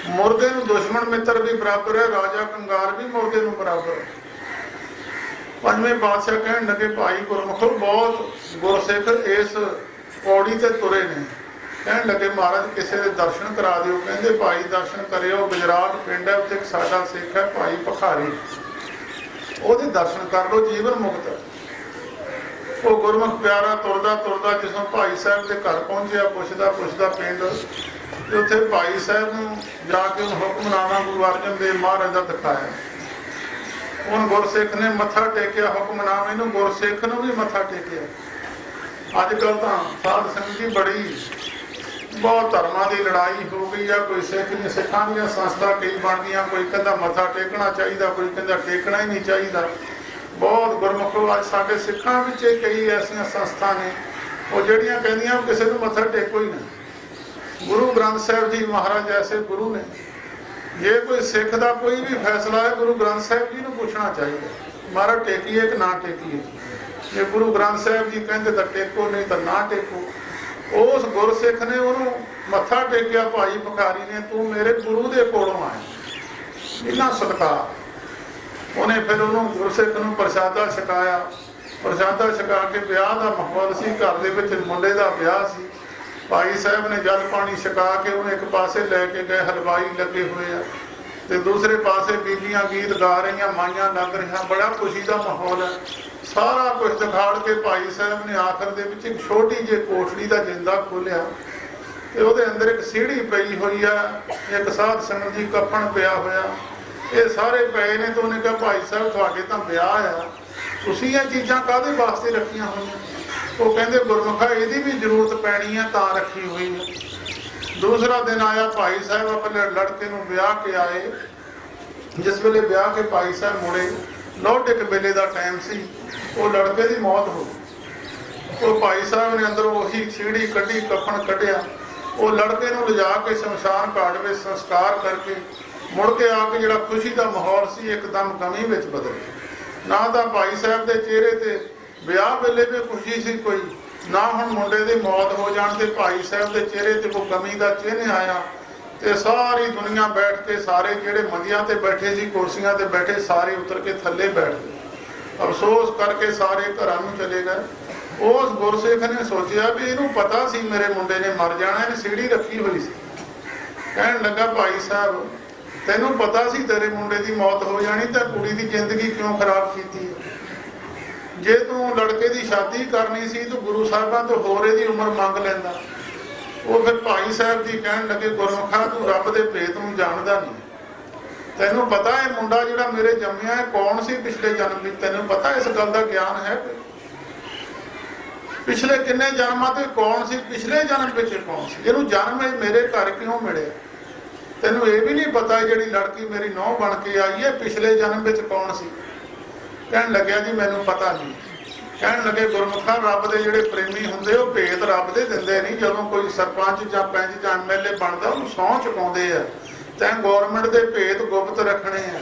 ਮੁਰਦੇ ਨੂੰ ਦੁਸ਼ਮਣ ਮਿੱਤਰ ਵੀ ਬਰਾਬਰ ਹੈ, ਰਾਜਾ ਕੰਗਾਰ ਵੀ ਮੁਰਦੇ ਨੂੰ ਬਰਾਬਰ ਹੈ। ਪੰਜਵੇਂ ਪਾਤਸ਼ਾਹ ਕਹਿਣ ਲੱਗੇ, ਭਾਈ ਗੁਰਮੁਖੋ, ਬਹੁਤ ਗੁਰਸਿੱਖ ਇਸ ਪੌੜੀ ਤੇ ਤੁਰੇ ਨੇ। ਕਹਿਣ ਲੱਗੇ, ਮਹਾਰਾਜ ਕਿਸੇ ਦੇ ਦਰਸ਼ਨ ਕਰਾ ਦਿਓ। ਕਹਿੰਦੇ, ਭਾਈ ਦਰਸ਼ਨ ਕਰਿਓ, ਗੁਜਰਾਤ ਪਿੰਡ ਹੈ, ਉੱਥੇ ਇੱਕ ਸਾਡਾ ਸਿੱਖ ਹੈ ਭਾਈ ਭਖਾਰੀ, ਉਹਦੇ ਦਰਸ਼ਨ ਕਰ ਲਓ, ਜੀਵਨ ਮੁਕਤ ਹੈ। ਉਹ ਗੁਰਮੁਖ ਪਿਆਰਾ ਤੁਰਦਾ ਤੁਰਦਾ ਜਿਸੋਂ ਭਾਈ ਸਾਹਿਬ ਦੇ ਘਰ ਪਹੁੰਚਿਆ, ਪੁੱਛਦਾ ਪਿੰਡ, ਤੇ ਉੱਥੇ ਭਾਈ ਸਾਹਿਬ ਨੂੰ ਜਾ ਕੇ ਉਹਨੂੰ ਹੁਕਮਨਾਮਾ ਗੁਰੂ ਅਰਜਨ ਦੇਵ ਮਹਾਰਾਜ ਦਾ ਦਿਖਾਇਆ। ਹੁਣ ਗੁਰਸਿੱਖ ਨੇ ਮੱਥਾ ਟੇਕਿਆ, ਹੁਕਮਨਾਮੇ ਨੂੰ, ਗੁਰਸਿੱਖ ਨੂੰ ਵੀ ਮੱਥਾ ਟੇਕਿਆ। ਅੱਜ ਕੱਲ੍ਹ ਤਾਂ ਸਾਧ ਸੰਗਤ ਦੀ ਬੜੀ ਬਹੁਤ ਧਰਮਾਂ ਦੀ ਲੜਾਈ ਹੋ ਗਈ ਆ। ਕੋਈ ਸਿੱਖਾਂ ਦੀਆਂ ਸੰਸਥਾ ਕਈ ਬਣਦੀਆਂ, ਕੋਈ ਕਹਿੰਦਾ ਮੱਥਾ ਟੇਕਣਾ ਚਾਹੀਦਾ, ਕੋਈ ਕਹਿੰਦਾ ਟੇਕਣਾ ਹੀ ਨਹੀਂ ਚਾਹੀਦਾ। ਬਹੁਤ ਗੁਰਮੁਖੋ, ਅੱਜ ਸਾਡੇ ਸਿੱਖਾਂ ਵਿੱਚ ਕਈ ਐਸੀਆਂ ਸੰਸਥਾ ਨੇ ਉਹ ਜਿਹੜੀਆਂ ਕਹਿੰਦੀਆਂ ਕਿਸੇ ਨੂੰ ਮੱਥਾ ਟੇਕੋ ਹੀ ਨਾ। ਗੁਰੂ ਗ੍ਰੰਥ ਸਾਹਿਬ ਜੀ ਮਹਾਰਾਜ ਐਸੇ ਗੁਰੂ ਨੇ, ਜੇ ਕੋਈ ਸਿੱਖ ਦਾ ਕੋਈ ਵੀ ਫੈਸਲਾ ਹੈ ਗੁਰੂ ਗ੍ਰੰਥ ਸਾਹਿਬ ਜੀ ਨੂੰ ਪੁੱਛਣਾ ਚਾਹੀਦਾ, ਮਹਾਰਾਜ ਟੇਕੀਏ ਕਿ ਨਾ ਟੇਕੀਏ। ਜੇ ਗੁਰੂ ਗ੍ਰੰਥ ਸਾਹਿਬ ਜੀ ਕਹਿੰਦੇ ਤਾਂ ਟੇਕੋ, ਨਹੀਂ ਤਾਂ ਨਾ ਟੇਕੋ। ਉਸ ਗੁਰਸਿੱਖ ਨੇ ਉਹਨੂੰ ਮੱਥਾ ਟੇਕਿਆ, ਭਾਈ ਭਖਾਰੀ ਨੇ, ਤੂੰ ਮੇਰੇ ਗੁਰੂ ਦੇ ਕੋਲੋਂ ਆਇਆ, ਇੰਨਾ ਸਤਿਕਾਰ। ਉਹਨੇ ਫਿਰ ਉਹਨੂੰ ਗੁਰਸਿੱਖ ਨੂੰ ਪ੍ਰਸ਼ਾਦਾ ਛਕਾਇਆ। ਪ੍ਰਸ਼ਾਦਾ ਛਕਾ ਕੇ ਵਿਆਹ ਦਾ ਮਾਹੌਲ ਸੀ, ਘਰ ਦੇ ਵਿੱਚ ਮੁੰਡੇ ਦਾ ਵਿਆਹ ਸੀ। ਭਾਈ ਸਾਹਿਬ ਨੇ ਜਲ ਪਾਣੀ ਛਕਾ ਕੇ ਉਹਨੂੰ ਇੱਕ ਪਾਸੇ ਲੈ ਕੇ ਗਏ, ਹਲਵਾਈ ਲੱਗੇ ਹੋਏ ਆ, ਤੇ ਦੂਸਰੇ ਪਾਸੇ ਬੀਬੀਆਂ ਗੀਤ ਗਾ ਰਹੀਆਂ, ਮਾਈਆਂ ਲੱਗ ਰਹੀਆਂ, ਬੜਾ ਖੁਸ਼ੀ ਦਾ ਮਾਹੌਲ ਹੈ। ਸਾਰਾ ਕੁਝ ਦਿਖਾੜ ਕੇ ਭਾਈ ਸਾਹਿਬ ਨੇ ਆਖਰ ਦੇ ਵਿੱਚ ਇੱਕ ਛੋਟੀ ਜਿਹੀ ਕੋਠੜੀ ਦਾ ਜਿੰਦਾ ਖੋਲਿਆ, ਤੇ ਉਹਦੇ ਅੰਦਰ ਇੱਕ ਸੀੜੀ ਪਈ ਹੋਈ ਆ, ਇੱਕ ਸਾਧ ਸੰਗਤ ਜੀ ਕੱਫਣ ਪਿਆ ਹੋਇਆ, ਇਹ ਸਾਰੇ ਪਏ ਨੇ। ਤੇ ਉਹਨੇ ਕਿਹਾ, ਭਾਈ ਸਾਹਿਬ ਤੁਹਾਡੇ ਤਾਂ ਵਿਆਹ ਆ, ਤੁਸੀਂ ਇਹ ਚੀਜ਼ਾਂ ਕਾਹਦੇ ਵਾਸਤੇ ਰੱਖੀਆਂ ਹੋਈਆਂ? ਉਹ ਕਹਿੰਦੇ, ਗੁਰਮੁਖਾ ਇਹਦੀ ਵੀ ਜ਼ਰੂਰਤ ਪੈਣੀ ਆ ਤਾਂ ਰੱਖੀ ਹੋਈ ਹੈ। ਦੂਸਰਾ ਦਿਨ ਆਇਆ, ਭਾਈ ਸਾਹਿਬ ਆਪਣੇ ਲੜਕੇ ਨੂੰ ਵਿਆਹ ਕੇ ਆਏ। ਜਿਸ ਵੇਲੇ ਵਿਆਹ ਕੇ ਭਾਈ ਸਾਹਿਬ ਮੁੜੇ, ਲੌਟੇ ਵੇਲੇ ਦਾ ਟਾਈਮ ਸੀ, ਉਹ ਲੜਕੇ ਦੀ ਮੌਤ ਹੋ ਗਈ। ਉਹ ਭਾਈ ਸਾਹਿਬ ਨੇ ਅੰਦਰੋਂ ਉਹੀ ਸੀੜੀ ਕੱਢੀ, ਕੱਫਣ ਕੱਢਿਆ, ਉਹ ਲੜਕੇ ਨੂੰ ਲਿਜਾ ਕੇ ਸ਼ਮਸ਼ਾਨ ਘਾਟ ਵਿੱਚ ਸੰਸਕਾਰ ਕਰਕੇ ਮੁੜ ਕੇ ਆ ਕੇ ਜਿਹੜਾ ਖੁਸ਼ੀ ਦਾ ਮਾਹੌਲ ਸੀ ਇੱਕਦਮ ਗਮੀ ਵਿੱਚ ਬਦਲ ਗਿਆ। ਨਾ ਤਾਂ ਭਾਈ ਸਾਹਿਬ ਦੇ ਚਿਹਰੇ ਤੇ ਵਿਆਹ ਵੇਲੇ ਵੀ ਖੁਸ਼ੀ ਸੀ ਕੋਈ, ਨਾ ਹੁਣ ਮੁੰਡੇ ਦੀ ਮੌਤ ਹੋ ਜਾਣ ਤੇ ਭਾਈ ਸਾਹਿਬ ਦੇ ਚਿਹਰੇ ਤੇ ਕੋਈ ਗਮੀ ਦਾ ਚਿੰਨ੍ਹ ਆਇਆ। ਤੇ ਸਾਰੀ ਦੁਨੀਆ ਬੈਠ ਕੇ, ਸਾਰੇ ਜਿਹੜੇ ਮੰਜਿਆਂ ਤੇ ਬੈਠੇ ਸੀ, ਕੁਰਸੀਆਂ ਤੇ ਬੈਠੇ, ਸਾਰੇ ਉਤਰ ਕੇ ਥੱਲੇ ਬੈਠ ਗਏ। ਅਫਸੋਸ ਕਰਕੇ ਸਾਰੇ ਘਰਾਂ ਨੂੰ ਚਲੇ ਗਏ। ਉਸ ਗੁਰਸਿੱਖ ਨੇ ਸੋਚਿਆ ਵੀ ਇਹਨੂੰ ਪਤਾ ਸੀ ਮੇਰੇ ਮੁੰਡੇ ਨੇ ਮਰ ਜਾਣਾ, ਇਹਨੇ ਸੀੜੀ ਰੱਖੀ ਹੋਈ ਸੀ। ਕਹਿਣ ਲੱਗਾ, ਭਾਈ ਸਾਹਿਬ ਤੈਨੂੰ ਪਤਾ ਸੀ ਤੇਰੇ ਮੁੰਡੇ ਦੀ ਮੌਤ ਹੋ ਜਾਣੀ, ਤਾਂ ਕੁੜੀ ਦੀ ਜ਼ਿੰਦਗੀ ਕਿਉਂ ਖਰਾਬ ਕੀਤੀ? ਜੇ ਤੂੰ ਲੜਕੇ ਦੀ ਸ਼ਾਦੀ ਕਰਨੀ ਸੀ ਤੂੰ ਗੁਰੂ ਸਾਹਿਬਾਂ ਤੋਂ ਹੋਰ ਇਹਦੀ ਉਮਰ ਮੰਗ ਲੈਂਦਾ। ਉਹ ਫਿਰ ਭਾਈ ਸਾਹਿਬ ਜੀ ਕਹਿਣ ਲੱਗੇ, ਗੁਰਮੁਖਾ ਤੂੰ ਰੱਬ ਦੇ ਭੇਤ ਨੂੰ ਜਾਣਦਾ ਨਹੀਂ, ਤੈਨੂੰ ਪਤਾ ਇਹ ਮੁੰਡਾ ਜਿਹੜਾ ਮੇਰੇ ਜੰਮਿਆ ਹੈ ਕੌਣ ਸੀ ਪਿਛਲੇ ਜਨਮ ਵਿੱਚ? ਤੈਨੂੰ ਪਤਾ ਇਸ ਗੱਲ ਦਾ ਗਿਆਨ ਹੈ? ਪਿਛਲੇ ਕਿੰਨੇ ਜਨਮਾਂ ਤੇ ਕੌਣ ਸੀ, ਪਿਛਲੇ ਜਨਮ ਵਿੱਚ ਕੌਣ ਸੀ? ਇਹਨੂੰ ਜਨਮ ਮੇਰੇ ਘਰ ਕਿਉਂ ਮਿਲਿਆ? ਤੈਨੂੰ ਇਹ ਵੀ ਨਹੀਂ ਪਤਾ ਜਿਹੜੀ ਲੜਕੀ ਮੇਰੀ ਨੂੰਹ ਬਣ ਕੇ ਆਈ ਹੈ ਪਿਛਲੇ ਜਨਮ ਵਿੱਚ ਕੌਣ ਸੀ? ਕਹਿਣ ਲੱਗਿਆ, ਜੀ ਮੈਨੂੰ ਪਤਾ ਨਹੀਂ। ਕਹਿਣ ਲੱਗੇ ਗੁਰਮੁਖਾਂ रब के ਜਿਹੜੇ ਪ੍ਰੇਮੀ ਹੁੰਦੇ ਉਹ ਭੇਦ ਰੱਬ ਦੇ ਦਿੰਦੇ ਨਹੀਂ। ਜਦੋਂ ਕੋਈ ਸਰਪੰਚ ਜਾਂ ਪੰਚ ਜਾਂ MLA ਬਣਦਾ ਉਹਨੂੰ ਸਹੁੰ ਚੁਕਾਉਂਦੇ ਆ ਤੈਂ ਗੌਰਮੈਂਟ ਦੇ ਭੇਦ ਗੁਪਤ ਰੱਖਣੇ ਆ।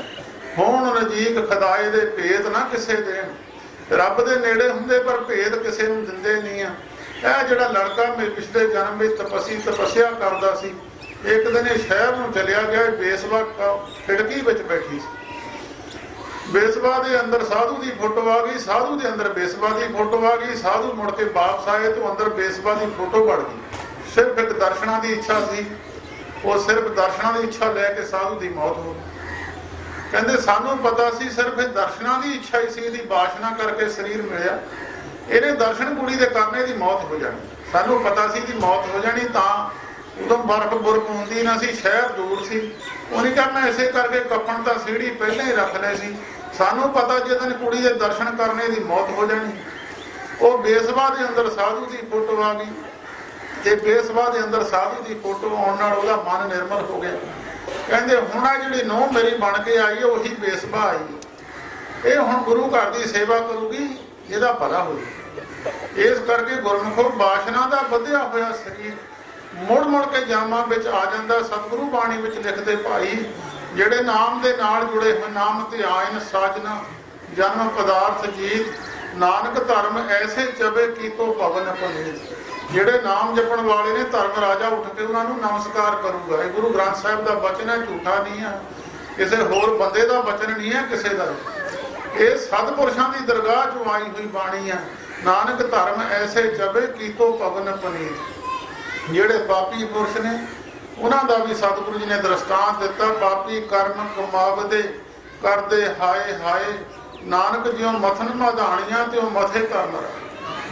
ਹੁਣ ਨਜ਼ਦੀਕ ਖੁਦਾਏ ਦੇ ਭੇਦ ਨਾ ਕਿਸੇ ਦੇਣ। ਰੱਬ ਦੇ ਨੇੜੇ ਹੁੰਦੇ ਪਰ ਭੇਦ ਕਿਸੇ ਨੂੰ ਦਿੰਦੇ ਨਹੀਂ ਆ। ਇਹ ਜਿਹੜਾ ਲੜਕਾ ਮੇਰੇ ਪਿਛਲੇ ਜਨਮ ਵਿੱਚ ਤਪੱਸਿਆ ਕਰਦਾ ਸੀ, ਇੱਕ ਦਿਨ ਇਹ ਸ਼ਹਿਰ ਨੂੰ ਚਲਿਆ ਗਿਆ। ਬੇਸਵਾ ਖਿੜਕੀ ਵਿੱਚ ਬੈਠੀ ਸੀ। ਬੇਸਵਾ ਦੇ ਅੰਦਰ ਸਾਧੂ ਦੀ ਫੋਟੋ ਆ ਗਈ, ਸਾਧੂ ਦੇ ਅੰਦਰ ਬੇਸਵਾ ਦੀ ਫੋਟੋ ਆ ਗਈ। ਸਾਧੂ ਮੁੜ ਕੇ ਵਾਪਸ ਆਏ ਤੋਂ ਅੰਦਰ ਬੇਸਵਾ ਦੀ ਫੋਟੋ ਵੜ ਗਈ। ਸਿਰਫ ਇੱਕ ਦਰਸ਼ਨਾਂ ਦੀ ਇੱਛਾ ਸੀ। ਉਹ ਸਿਰਫ ਦਰਸ਼ਨਾਂ ਦੀ ਇੱਛਾ ਲੈ ਕੇ ਸਾਧੂ ਦੀ ਮੌਤ ਹੋ ਗਈ। ਕਹਿੰਦੇ ਸਾਨੂੰ ਪਤਾ ਸੀ ਸਿਰਫ ਇਹ ਦਰਸ਼ਨਾਂ ਦੀ ਇੱਛਾ ਹੀ ਸੀ, ਇਹਦੀ ਵਾਸ਼ਨਾ ਕਰਕੇ ਸਰੀਰ ਮਿਲਿਆ। ਇਹਨੇ ਦਰਸ਼ਨ ਕੁੜੀ ਦੇ ਕਰਨੇ ਦੀ ਮੌਤ ਹੋ ਜਾਣੀ। ਸਾਨੂੰ ਪਤਾ ਸੀ ਕਿ ਮੌਤ ਹੋ ਜਾਣੀ, ਤਾਂ ਉਦੋਂ ਬਰਫ ਬੁਰਫ ਹੁੰਦੀ ਨਾ ਸੀ, ਸ਼ਹਿਰ ਦੂਰ ਸੀ। ਉਹਨੇ ਕਿਹਾ ਮੈਂ ਇਸੇ ਕਰਕੇ ਕਫਨ ਦਾ ਸੀੜੀ ਪਹਿਲਾਂ ਹੀ ਰੱਖ ਲਈ ਸੀ। ਸਾਨੂੰ ਪਤਾ ਜਦੋਂ ਕੁੜੀ ਦੇ ਦਰਸ਼ਨ ਕਰਨੇ ਦੀ ਮੌਤ ਹੋ ਜਾਣੀ। ਉਹ ਬੇਸਵਾ ਦੇ ਅੰਦਰ ਸਾਧੂ ਦੀ ਫੋਟੋ ਆ ਗਈ ਤੇ ਬੇਸਵਾ ਦੇ ਅੰਦਰ ਸਾਧੂ ਦੀ ਫੋਟੋ ਆਉਣ ਨਾਲ ਉਹਦਾ ਮਨ ਨਿਰਮਲ ਹੋ ਗਿਆ। ਕਹਿੰਦੇ ਹੁਣ ਆ ਜਿਹੜੀ ਨੂੰਹ ਮੇਰੀ ਬਣ ਕੇ ਆਈ ਹੈ ਉਹੀ ਬੇਸਵਾ ਆਈ, ਇਹ ਹੁਣ ਗੁਰੂ ਘਰ ਦੀ ਸੇਵਾ ਕਰੂਗੀ, ਇਹਦਾ ਭਲਾ ਹੋ ਜਾਊ। ਇਸ ਕਰਕੇ ਗੁਰਮੁਖੋ ਵਾਸ਼ਨਾ ਦਾ ਵਧਿਆ ਹੋਇਆ ਸਰੀਰ ਮੁੜ ਮੁੜ ਕੇ ਜਾਮਾਂ ਵਿੱਚ ਆ ਜਾਂਦਾ। ਸਤਿਗੁਰੂ ਬਾਣੀ ਵਿੱਚ ਲਿਖਦੇ ਭਾਈ ਜਿਹੜੇ ਨਾਮ ਦੇ ਨਾਲ ਜੁੜੇ ਹੋਏ, ਨਾਮ ਧਿਆਨ ਸਾਜਨਾ ਜਨਮ ਪਦਾਰਥ ਜੀਤ ਨਾਨਕ ਧਰਮ ਐਸੇ ਚਵੇ ਕੀਤੋ ਭਵਨ ਪਨੀਤ। ਜਿਹੜੇ ਨਾਮ ਜਪਣ ਵਾਲੇ ਨੇ ਧਰਮ ਰਾਜਾ ਉੱਠ ਕੇ ਉਹਨਾਂ ਨੂੰ ਨਮਸਕਾਰ ਕਰੂਗਾ। ਇਹ ਗੁਰੂ ਗ੍ਰੰਥ ਸਾਹਿਬ ਦਾ ਬਚਨ ਹੈ, ਝੂਠਾ ਨਹੀਂ ਹੈ, ਕਿਸੇ ਹੋਰ ਬੰਦੇ ਦਾ ਬਚਨ ਨਹੀਂ ਹੈ, ਕਿਸੇ ਦਾ। ਇਹ ਸਤਿਪੁਰਸ਼ਾਂ ਦੀ ਦਰਗਾਹ ਚੋਂ ਆਈ ਹੋਈ ਬਾਣੀ ਹੈ। ਨਾਨਕ ਧਰਮ ਐਸੇ ਚਵੇ ਕੀਤੋ ਭਵਨ ਪਨੀਤ। ਜਿਹੜੇ ਪਾਪੀ ਪੁਰਸ਼ ਨੇ ਉਹਨਾਂ ਦਾ ਵੀ ਸਤਿਗੁਰੂ ਜੀ ਨੇ ਦ੍ਰਿਸ਼ਟਾਂਤ ਦਿੱਤਾ। ਪਾਪੀ ਕਰਮ ਕਮਾਵਦੇ ਕਰਦੇ ਹਾਏ ਹਾਏ, ਨਾਨਕ ਜਿਉਂ ਮੱਥਨ ਮਧਾਣੀਆਂ ਤੇ ਉਹ ਮਥੇ ਧਰਮ।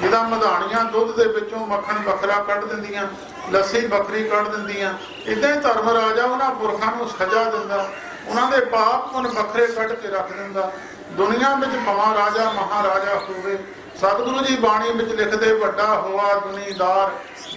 ਜਿਹਦਾ ਮਧਾਣੀਆਂ ਦੁੱਧ ਦੇ ਵਿੱਚੋਂ ਮੱਖਣ ਵੱਖਰਾ ਕੱਢ ਦਿੰਦੀਆਂ, ਲੱਸੀ ਵੱਖਰੀ ਕੱਢ ਦਿੰਦੀਆਂ, ਇੱਦਾਂ ਹੀ ਧਰਮ ਰਾਜਾ ਉਹਨਾਂ ਪੁਰਖਾਂ ਨੂੰ ਸਜ਼ਾ ਦਿੰਦਾ, ਉਹਨਾਂ ਦੇ ਪਾਪ ਪੁੰਨ ਵੱਖਰੇ ਕੱਢ ਕੇ ਰੱਖ ਦਿੰਦਾ। ਦੁਨੀਆ ਵਿੱਚ ਭਾਵੇਂ ਰਾਜਾ ਮਹਾਰਾਜਾ ਹੋਵੇ, ਸਤਿਗੁਰੂ ਜੀ ਬਾਣੀ ਵਿੱਚ ਲਿਖਦੇ ਵੱਡਾ ਹੋਆ ਦੁਨੀਦਾਰ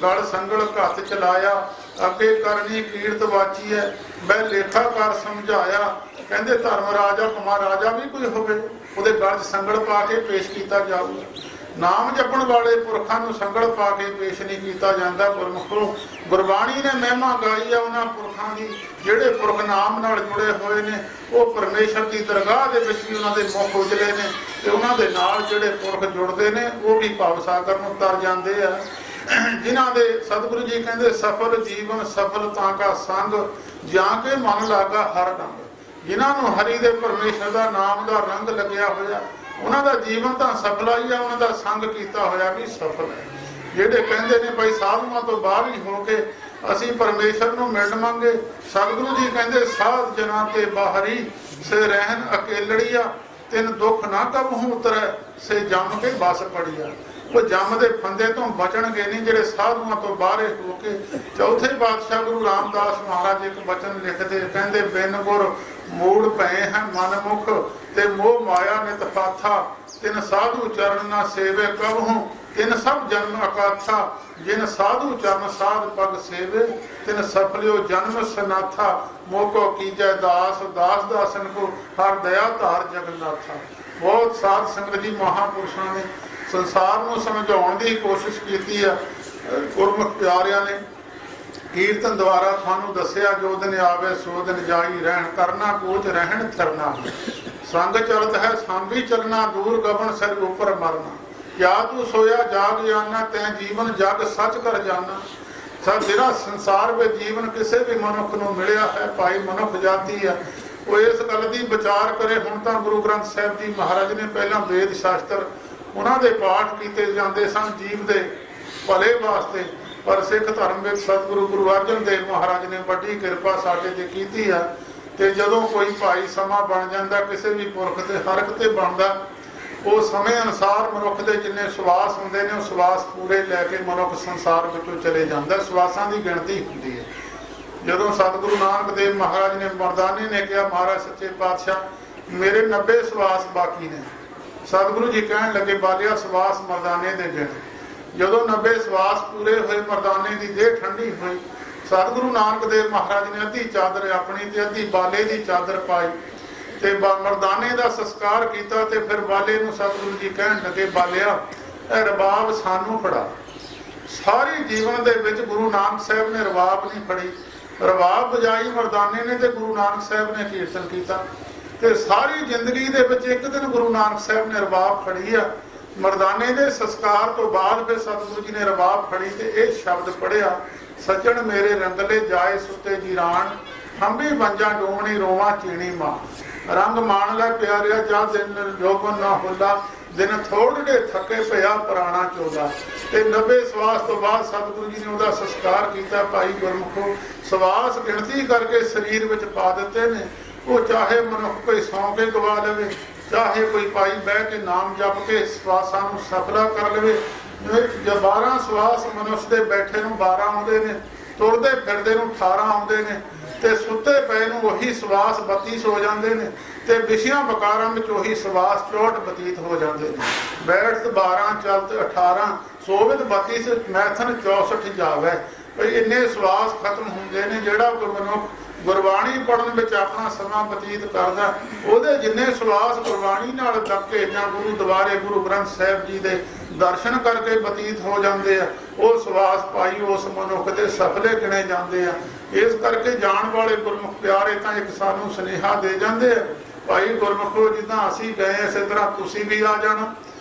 ਗਲ ਸੰਗਲ ਘੱਤ ਚਲਾਇਆ, ਅੱਗੇ ਕਰਨੀ ਕੀਰਤ ਵਾਚੀ ਹੈ ਮੈਂ ਲੇਖਾ ਕਰ ਸਮਝਾਇਆ। ਕਹਿੰਦੇ ਧਰਮ ਰਾਜਾ ਭਾਵੇਂ ਰਾਜਾ ਵੀ ਕੋਈ ਹੋਵੇ, ਉਹਦੇ ਗਲ 'ਚ ਸੰਗਲ ਪਾ ਕੇ ਪੇਸ਼ ਕੀਤਾ ਜਾਊਗਾ। ਨਾਮ ਜਪਣ ਵਾਲੇ ਪੁਰਖਾਂ ਨੂੰ ਸੰਗਲ ਪਾ ਕੇ ਪੇਸ਼ ਨਹੀਂ ਕੀਤਾ ਜਾਂਦਾ। ਗੁਰਮੁਖੋ ਗੁਰਬਾਣੀ ਨੇ ਮਹਿਮਾ ਗਾਈ ਆ ਉਹਨਾਂ ਪੁਰਖਾਂ ਦੀ ਜਿਹੜੇ ਪੁਰਖ ਨਾਮ ਨਾਲ ਜੁੜੇ ਹੋਏ ਨੇ। ਉਹ ਪਰਮੇਸ਼ਰ ਦੀ ਦਰਗਾਹ ਦੇ ਵਿੱਚ ਵੀ ਉਹਨਾਂ ਦੇ ਮੁਖ ਉਜਲੇ ਨੇ ਤੇ ਉਹਨਾਂ ਦੇ ਨਾਲ ਜਿਹੜੇ ਪੁਰਖ ਜੁੜਦੇ ਨੇ ਉਹ ਵੀ ਭਵ ਸਾਗਰ ਨੂੰ ਤਰ ਜਾਂਦੇ ਆ। ਜਿਨ੍ਹਾਂ ਦੇ ਸਤਿਗੁਰੂ ਜੀ ਕਹਿੰਦੇ ਸਫਲ ਜੀਵਨ ਸਫਲ ਤਾਂ ਕਾ ਸੰਗ ਜਾਂ ਕੇ ਮਨ ਲਾਗਾ ਹਰ ਰੰਗ। ਜਿਨ੍ਹਾਂ ਨੂੰ ਹਰੀ ਦੇ ਪਰਮੇਸ਼ਰ ਦਾ ਨਾਮ ਦਾ ਰੰਗ ਲੱਗਿਆ ਹੋਇਆ ਉਹਨਾਂ ਦਾ ਜੀਵਨ ਤਾਂ ਸਫਲਾ ਹੀ ਆ, ਉਹਨਾਂ ਦਾ ਸੰਗ ਕੀਤਾ ਹੋਇਆ ਵੀ ਸਫਲ ਹੈ। ਜਿਹੜੇ ਕਹਿੰਦੇ ਨੇ ਭਾਈ ਸਾਧੂਆਂ ਤੋਂ ਬਾਹਰ ਹੀ ਹੋ ਕੇ ਅਸੀਂ ਪਰਮੇਸ਼ਰ ਨੂੰ ਮਿਲ ਲਵਾਂਗੇ, ਸਤਿਗੁਰੂ ਜੀ ਕਹਿੰਦੇ ਸਾਧ ਜਨਾਂ ਤੇ ਬਾਹਰੀ ਸੇ ਰਹਿਣ ਅਕੇਲੜੀਆ, ਤਿੰਨ ਦੁੱਖ ਨਾ ਕਬਹੂ ਉਤਰੈ ਸੇ ਜੰਮ ਕੇ ਬਸ ਪੜੀਆ। ਉਹ ਜੰਮ ਦੇ ਫੰਦੇ ਤੋਂ ਬਚਣਗੇ ਨਹੀਂ ਜਿਹੜੇ ਸਾਧੂਆਂ ਤੋਂ ਬਾਹਰੇ ਹੋ ਕੇ। ਚੌਥੇ ਪਾਤਸ਼ਾਹ ਗੁਰੂ ਰਾਮਦਾਸ ਮਹਾਰਾਜ ਇੱਕ ਬਚਨ ਲਿਖਦੇ, ਕਹਿੰਦੇ ਬਿਨ ਗੁਰ ਮੂੜ ਪਏ ਹੈ ਮਨਮੁਖ ਤੇ ਮੋਹ ਮਾਇਆ ਨਿਤ ਫਾਥਾ, ਤਿਨ ਸਾਧੂ ਚਰਨ ਨਾ ਸੇਵੇ ਕਬਹੂ ਤਿਨ ਸਭ ਜਨਮ ਅਕਾਥਾ, ਜਿਨ ਸਾਧੂ ਚਰਨ ਸਾਧ ਪਗ ਸੇਵੇ ਤਿਨ ਸਫਲਿਓ ਜਨਮ ਸਨਾਥਾ, ਮੋਕੋ ਕੀਜੈ ਦਾਸ ਦਾਸ ਦਾਸਨ ਕੋ ਹਰ ਦਇਆ ਧਾਰ ਜਗਨਨਾਥਾ। ਬਹੁਤ ਸਾਧ ਸੰਗਤ ਜੀ ਮਹਾਂਪੁਰਸ਼ਾਂ ਨੇ ਸੰਸਾਰ ਨੂੰ ਸਮਝਾਉਣ ਦੀ ਕੋਸ਼ਿਸ਼ ਕੀਤੀ ਆ। ਗੁਰਮੁਖ ਪਿਆਰਿਆਂ ਨੇ ਕੀਰਤਨ ਦੁਆਰਾ ਤੁਹਾਨੂੰ ਦੱਸਿਆ ਜੋ ਦਿਨ ਆਵੇ ਸੋ ਦਿਨ ਜਾਈ ਰਹਿਣ, ਕਰਨਾ ਕੋਚ ਰਹਿਣ ਥਰਨਾ, ਸੰਗ ਚਲਤ ਹੈ ਸਾਂਭੀ ਚਲਣਾ, ਦੂਰ ਗਗਨ ਸਿਰ ਉੱਪਰ ਮਰਨਾ, ਕਿਆ ਤੂੰ ਸੋਇਆ ਜਾਗ ਜਾਨਾ ਤੈਂ ਜੀਵਨ ਜਗ ਸੱਚ ਕਰ ਜਾਨਾ। ਸਭ ਜਿਹੜਾ ਸੰਸਾਰ ਵਿੱਚ ਜੀਵਨ ਕਿਸੇ ਵੀ ਮਨੁੱਖ ਨੂੰ ਮਿਲਿਆ ਹੈ, ਭਾਈ ਮਨੁੱਖ ਜਾਤੀ ਆ, ਉਹ ਇਸ ਗੱਲ ਦੀ ਵਿਚਾਰ ਕਰੇ। ਹੁਣ ਤਾਂ ਗੁਰੂ ਗ੍ਰੰਥ ਸਾਹਿਬ ਜੀ ਮਹਾਰਾਜ ਨੇ ਪਹਿਲਾਂ ਵੇਦ ਸ਼ਾਸਤਰ ਉਹਨਾਂ ਦੇ ਪਾਠ ਕੀਤੇ ਜਾਂਦੇ ਸਨ ਜੀਵ ਦੇ ਭਲੇ ਵਾਸਤੇ, ਪਰ ਸਿੱਖ ਧਰਮ ਵਿੱਚ ਸਤਿਗੁਰੂ ਗੁਰੂ ਅਰਜਨ ਦੇਵ ਮਹਾਰਾਜ ਨੇ ਵੱਡੀ ਕਿਰਪਾ ਸਾਡੇ ਤੇ ਕੀਤੀ ਆ। ਤੇ ਜਦੋਂ ਕੋਈ ਭਾਈ ਸਮਾਂ ਬਣ ਜਾਂਦਾ ਕਿਸੇ ਵੀ ਪੁਰਖ ਤੇ ਹਰਕ ਤੇ ਬਣਦਾ, ਉਹ ਸਮੇਂ ਅਨੁਸਾਰ ਮਨੁੱਖ ਦੇ ਜਿੰਨੇ ਸਵਾਸ ਹੁੰਦੇ ਨੇ ਉਹ ਸਵਾਸ ਪੂਰੇ ਲੈ ਕੇ ਮਨੁੱਖ ਸੰਸਾਰ ਵਿੱਚੋਂ ਚਲੇ ਜਾਂਦਾ। ਸਵਾਸਾਂ ਦੀ ਗਿਣਤੀ ਹੁੰਦੀ ਹੈ। ਜਦੋਂ ਸਤਿਗੁਰੂ ਨਾਨਕ ਦੇਵ ਮਹਾਰਾਜ ਨੇ ਮਰਦਾਨੇ ਨੇ ਕਿਹਾ ਮਹਾਰਾਜ ਸੱਚੇ ਪਾਤਸ਼ਾਹ ਮੇਰੇ 90 ਸਵਾਸ ਬਾਕੀ ਨੇ, ਸਤਿਗੁਰੂ ਜੀ ਕਹਿਣ ਲੱਗੇ ਬਾਲਿਆ ਸਵਾਸ ਮਰਦਾਨੇ ਦੇ ਗਿਣ। ਜਦੋਂ 90 ਸਵਾਸ ਪੂਰੇ ਹੋਏ ਮਰਦਾਨੇ ਦੀ ਦੇਹ ਠੰਡੀ ਹੋਈ, ਸਤਿਗੁਰੂ ਨਾਨਕ ਦੇਵ ਮਹਾਰਾਜ ਨੇ ਅੱਧੀ ਚਾਦਰ ਆਪਣੀ ਤੇ ਅੱਧੀ ਬਾਲੇ ਦੀ ਚਾਦਰ ਪਾਈ। ਤੇ ਮਰਦਾਨੇ ਦਾ ਸੰਸਕਾਰ ਕੀਤਾ ਤੇ ਫਿਰ ਬਾਲੇ ਨੂੰ ਸਤਿਗੁਰੂ ਜੀ ਕਹਿਣ ਲੱਗੇ, ਬਾਲਿਆ ਇਹ ਰਬਾਬ ਸਾਨੂੰ ਫੜਾ। ਸਾਰੀ ਜੀਵਨ ਦੇ ਵਿੱਚ ਗੁਰੂ ਨਾਨਕ ਸਾਹਿਬ ਨੇ ਰਬਾਬ ਨਹੀਂ ਫੜੀ, ਰਬਾਬ ਵਜਾਈ ਮਰਦਾਨੇ ਨੇ ਤੇ ਗੁਰੂ ਨਾਨਕ ਸਾਹਿਬ ਨੇ ਕੀਰਤਨ ਕੀਤਾ। ਤੇ ਸਾਰੀ ਜ਼ਿੰਦਗੀ ਦੇ ਵਿੱਚ ਇੱਕ ਦਿਨ ਗੁਰੂ ਨਾਨਕ ਸਾਹਿਬ ਨੇ ਰਬਾਬ ਫੜੀ ਆ। ਮਰਦਾਨੇ ਦੇ ਸੰਸਕਾਰ ਤੋਂ ਬਾਅਦ ਫਿਰ ਸਤਿਗੁਰੂ ਜੀ ਨੇ ਰਬਾਬ ਫੜੀ ਤੇ ਇਹ ਸ਼ਬਦ ਪੜਿਆ, ਸੱਜਣ ਮੇਰੇ ਰੰਗਲੇ ਜਾਏ ਸੁੱਤੇ ਜੀਰਾਨ, ਹੰਬੀ ਬੰਜਾਂ ਡੂਮਣੀ ਰੋਵਾਂ ਚੀਣੀ ਮਾਂ, ਰੰਗ ਮਾਣ ਲੈ ਪਿਆਰਿਆ ਜਾ ਦਿਨ ਜੋਬਨ ਨਾ ਹੁੰਦਾ, ਦਿਨ ਥੋੜ੍ਹੇ ਥੱਕੇ ਪਿਆ ਪੁਰਾਣਾ ਚੋਲਾ। ਤੇ 90 ਸਵਾਸ ਤੋਂ ਬਾਅਦ ਸਤਿਗੁਰੂ ਜੀ ਨੇ ਉਹਦਾ ਸੰਸਕਾਰ ਕੀਤਾ। ਭਾਈ ਗੁਰਮੁਖੋ ਸਵਾਸ ਗਿਣਤੀ ਕਰਕੇ ਸਰੀਰ ਵਿੱਚ ਪਾ ਦਿੱਤੇ ਨੇ। ਉਹ ਚਾਹੇ ਮਨੁੱਖ ਕੋਈ ਸੌਂ ਕੇ ਗਵਾ ਲਵੇ, ਚਾਹੇ ਕੋਈ ਭਾਈ ਬਹਿ ਕੇ ਨਾਮ ਜਪ ਕੇ ਸਵਾਸਾਂ ਨੂੰ ਸਫਲਾ ਕਰ ਲਵੇ। 12 ਸਵਾਸ ਮਨੁੱਖ ਦੇ ਬੈਠੇ ਨੂੰ 12 ਆਉਂਦੇ ਨੇ, ਤੁਰਦੇ ਫਿਰਦੇ ਨੂੰ 18 ਆਉਂਦੇ ਨੇ, ਤੇ ਸੁੱਤੇ ਪਏ ਨੂੰ ਉਹੀ ਸਵਾਸ 32 ਹੋ ਜਾਂਦੇ ਨੇ, ਤੇ ਵਿਸ਼ਿਆਂ ਵਕਾਰਾਂ ਵਿੱਚ ਉਹੀ ਸਵਾਸ 64 ਬਤੀਤ ਹੋ ਜਾਂਦੇ ਨੇ। ਬੈਠ 12 ਚਲਤ 18 ਸੋਵਿਤ 32 ਮੈਥਨ 64 ਜਾਵੇ। ਭਈ ਇੰਨੇ ਸਵਾਸ ਖਤਮ ਹੁੰਦੇ ਨੇ। ਜਿਹੜਾ ਕੋਈ ਮਨੁੱਖ ਗੁਰਬਾਣੀ ਪੜ੍ਹਨ ਵਿੱਚ ਆਪਣਾ ਸਮਾਂ ਬਤੀਤ ਕਰਦਾ, ਉਹਦੇ ਜਿੰਨੇ ਸਵਾਸ ਗੁਰਬਾਣੀ ਨਾਲ ਲੱਗੇ ਜਾਂ ਗੁਰੂ ਦੁਆਰੇ ਗੁਰੂ ਗ੍ਰੰਥ ਸਾਹਿਬ ਜੀ ਦੇ ਦਰਸ਼ਨ ਕਰਕੇ ਬਤੀਤ ਹੋ ਜਾਂਦੇ ਆ, ਉਹ ਸਵਾਸ ਭਾਈ ਉਸ ਮਨੁੱਖ ਦੇ ਸਫਲੇ ਗਿਣੇ ਜਾਂਦੇ ਆ। ਇਸ ਕਰਕੇ ਜਾਣ ਵਾਲੇ ਗੁਰਮੁਖ ਪਿਆਰੇ ਤਾਂ ਇੱਕ ਸਾਨੂੰ ਸੁਨੇਹਾ ਦੇ ਜਾਂਦੇ ਆ, ਭਾਈ ਗੁਰਮੁਖੋ ਜਿੱਦਾਂ ਅਸੀਂ ਗਏ ਇਸੇ ਤਰ੍ਹਾਂ ਤੁਸੀਂ ਵੀ ਆ ਜਾਣਾ।